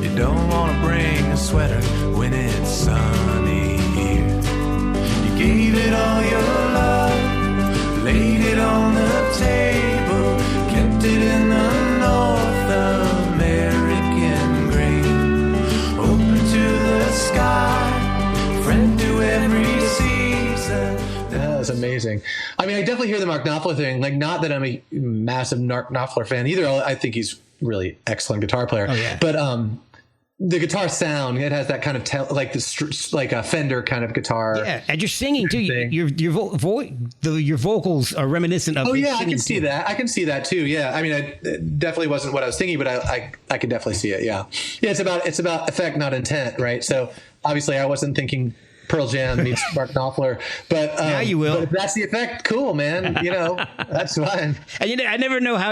You don't want to bring a sweater when it's sunny here. You gave it all your love, laid it on the table, kept it in the North American grain. Open to the sky, friend to every season. That was amazing. I mean, I definitely hear the Mark Knopfler thing. Like, not that I'm a massive Mark Knopfler fan either. I think he's really excellent guitar player. Oh, yeah. But the guitar sound, it has that kind of like a Fender kind of guitar. Yeah, and you're singing too. Thing. Your vocals are reminiscent of. Oh yeah, I can see that. I can see that too. Yeah, I mean, it definitely wasn't what I was thinking, but I could definitely see it. Yeah, yeah. It's about effect, not intent, right? So obviously, I wasn't thinking Pearl Jam meets Mark Knopfler, but now you will. But if that's the effect, cool, man. You know, that's fine. And I never know how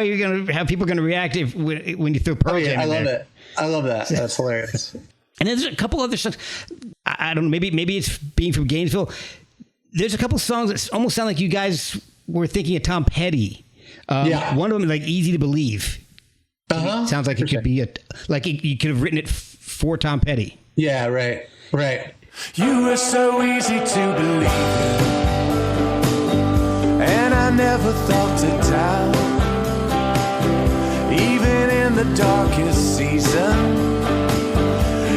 people are gonna react when you throw Pearl Jam. I in love there. it. I love that. That's hilarious. And there's a couple other songs. I don't know. Maybe it's being from Gainesville. There's a couple songs that almost sound like you guys were thinking of Tom Petty. Yeah. One of them is like "Easy to Believe." Sounds like it could be you could have written it for Tom Petty. Yeah. Right. Right. You were so easy to believe in, and I never thought to doubt. Even in the darkest season,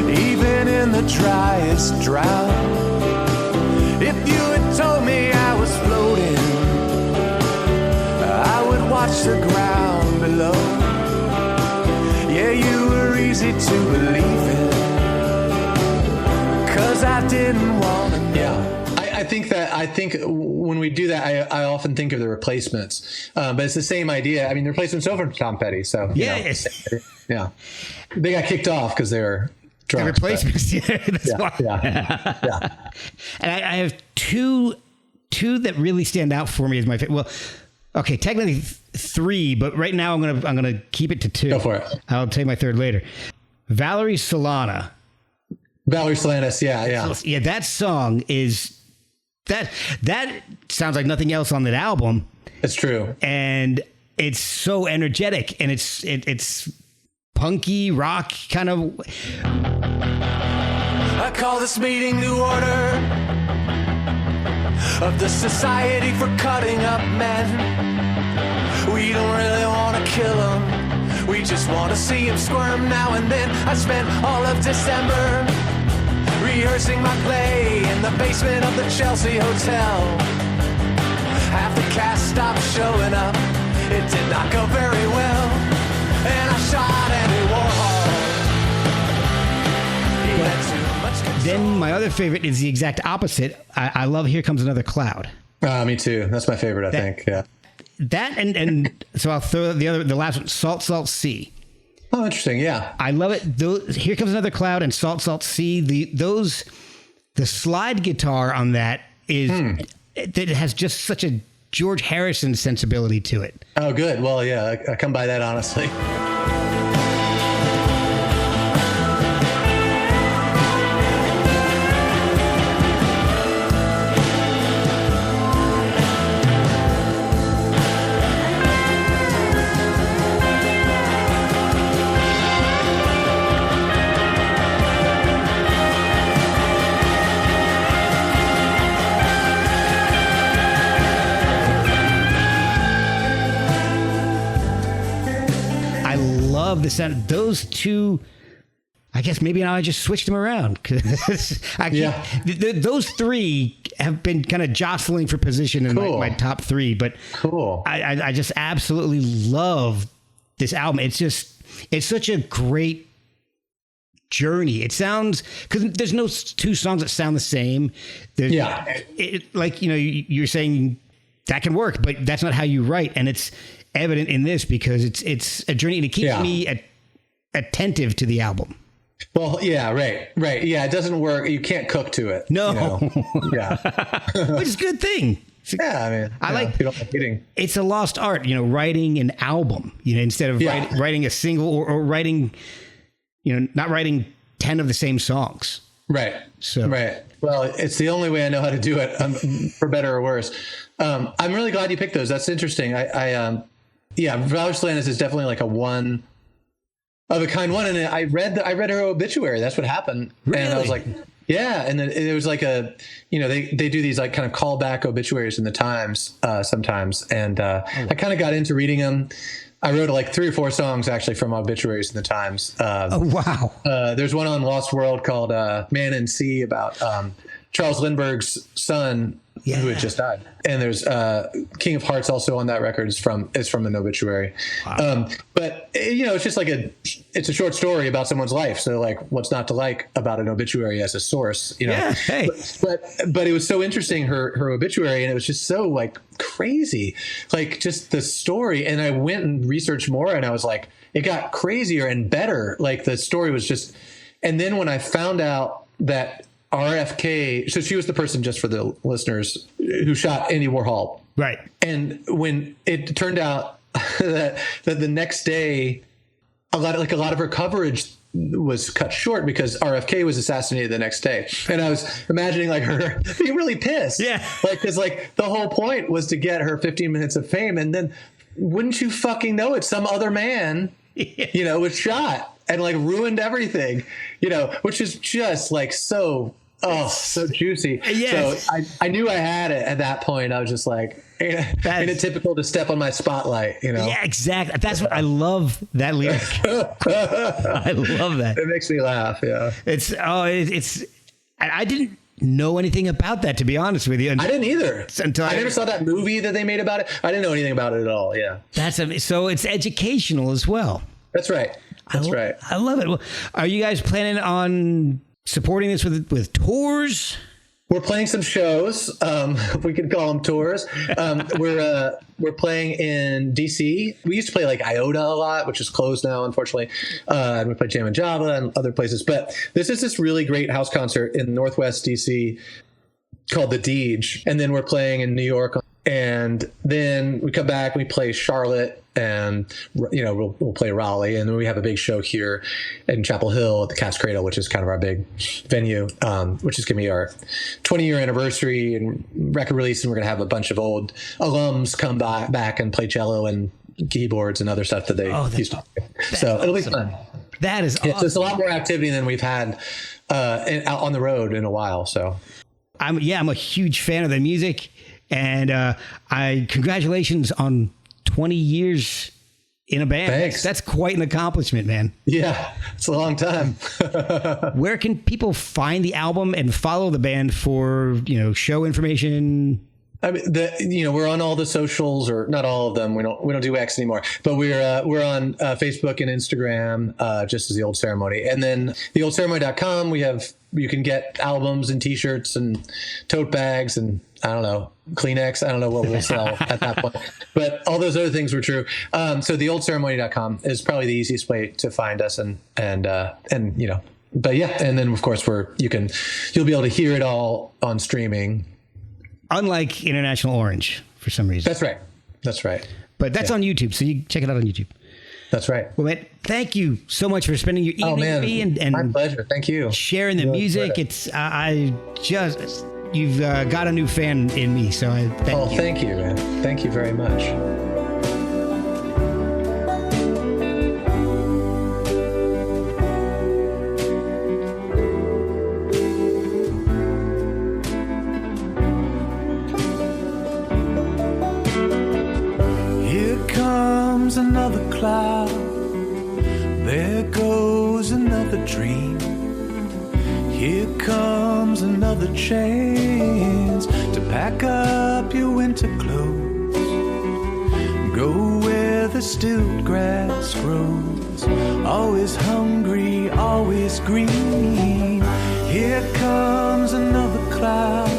even in the driest drought, if you had told me I was floating, I would watch the ground below. Yeah, you were easy to believe in, 'cause I didn't want to know. Yeah. I think when we do that, I often think of the Replacements, but it's the same idea. I mean, the Replacements over Tom Petty, so yeah, they got kicked off because they were drunk. The Replacements, that's why. Yeah. And I have two that really stand out for me as my favorite. Well, okay, technically three, but right now I'm gonna keep it to two. Go for it. I'll take my third later. Valerie Solana. Valerie Solanas, yeah. That song is that sounds like nothing else on that album. It's true. And it's so energetic, and it's punky rock kind of. I call this meeting to order of the Society for Cutting Up Men. We don't really want to kill them, we just want to see him squirm now and then. I spent all of December rehearsing my play in the basement of the Chelsea Hotel. Half the cast stopped showing up, it did not go very well, and I shot Andy Warhol. He had too much control. Then my other favorite is the exact opposite. I love "Here Comes Another Cloud." Me too. That's my favorite. I think. Yeah. That and so I'll throw the last one, "Salt Salt Sea." Oh, interesting. Yeah. I love it. "Here Comes Another Cloud" and "Salt Salt Sea." The slide guitar on that is that has just such a George Harrison sensibility to it. Oh, good. Well, yeah, I come by that honestly. The sound, those two, I guess maybe now I just switched them around because those three have been kind of jostling for position in my top three, but cool. I just absolutely love this album. It's such a great journey. It sounds, because there's no two songs that sound the same. You're saying that can work, but that's not how you write, and it's evident in this because it's a journey, and it keeps me attentive to the album. Well, yeah, right. Yeah, it doesn't work. You can't cook to it. No. You know? Yeah. Which is a good thing. Yeah, I mean, you don't like eating. It's a lost art, writing an album, instead of writing a single or writing, not writing 10 of the same songs. Right. So. Right. Well, it's the only way I know how to do it, for better or worse. I'm really glad you picked those. That's interesting. yeah, Valerie Solanas is definitely like a one of a kind one. And I read her obituary. That's what happened. Really? And I was like, yeah. And then it was like they do these like kind of callback obituaries in the Times sometimes. And I kind of got into reading them. I wrote like 3 or 4 songs actually from obituaries in the Times. Oh, wow. There's one on Lost World called Man and Sea about Charles Lindbergh's son who had just died. And there's King of Hearts also on that record is from an obituary. Wow. But it's just like it's a short story about someone's life. So like, what's not to like about an obituary as a source, Yeah, hey. But it was so interesting, her obituary, and it was just so like crazy, like just the story. And I went and researched more, and I was like, it got crazier and better. Like the story was just, and then when I found out that RFK, so she was the person, just for the listeners, who shot Andy Warhol. Right. And when it turned out that the next day, a lot of her coverage was cut short because RFK was assassinated the next day. And I was imagining like her being really pissed. Yeah. Like, cause like the whole point was to get her 15 minutes of fame. And then wouldn't you fucking know it, some other man, was shot and like ruined everything, which is just like so juicy. Yes. So I knew I had it at that point. I was just like, ain't it typical to step on my spotlight, Yeah, exactly. That's what I love, that lyric. I love that. It makes me laugh. Yeah. I didn't know anything about that, to be honest with you. I didn't either. Until I never saw that movie that they made about it. I didn't know anything about it at all. Yeah. So it's educational as well. That's right. That's right. I love it. Well, are you guys planning on supporting this with tours? We're playing some shows. We could call them tours. We're playing in DC. We used to play like Iota a lot, which is closed now, unfortunately. And we play Jam and Java and other places. But this is this really great house concert in Northwest DC called the Deej. And then we're playing in New York. And then we come back, we play Charlotte, and we'll play Raleigh, and then we have a big show here in Chapel Hill at the Cat's Cradle, which is kind of our big venue, which is going to be our 20-year anniversary and record release, and we're going to have a bunch of old alums come back and play cello and keyboards and other stuff that they used to do. So it'll be fun. That is awesome. So it's a lot more activity than we've had out on the road in a while. So I'm a huge fan of the music. And congratulations on 20 years in a band. Thanks. That's quite an accomplishment, man. Yeah, it's a long time. Where can people find the album and follow the band for, show information? I mean, we're on all the socials, or not all of them. We don't do X anymore, but we're on Facebook and Instagram, just as The Old Ceremony. And then theoldceremony.com, you can get albums and T-shirts and tote bags and I don't know, Kleenex. I don't know what we'll sell at that point, but all those other things were true. So theoldceremony.com is probably the easiest way to find us, and but yeah, and then of course you'll be able to hear it all on streaming. Unlike International Orange, for some reason. That's right. But that's on YouTube, so you can check it out on YouTube. That's right. Well, man, thank you so much for spending your evening with me and my pleasure. Thank you. Sharing the music. It's you've got a new fan in me, so I thank you. Thank you, man. Thank you very much. Another cloud, there goes another dream. Here comes another chance to pack up your winter clothes, go where the still grass grows, always hungry, always green. Here comes another cloud.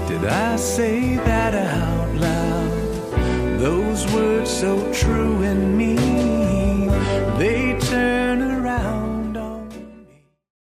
Did I say that out loud? Those words so true in me, they turn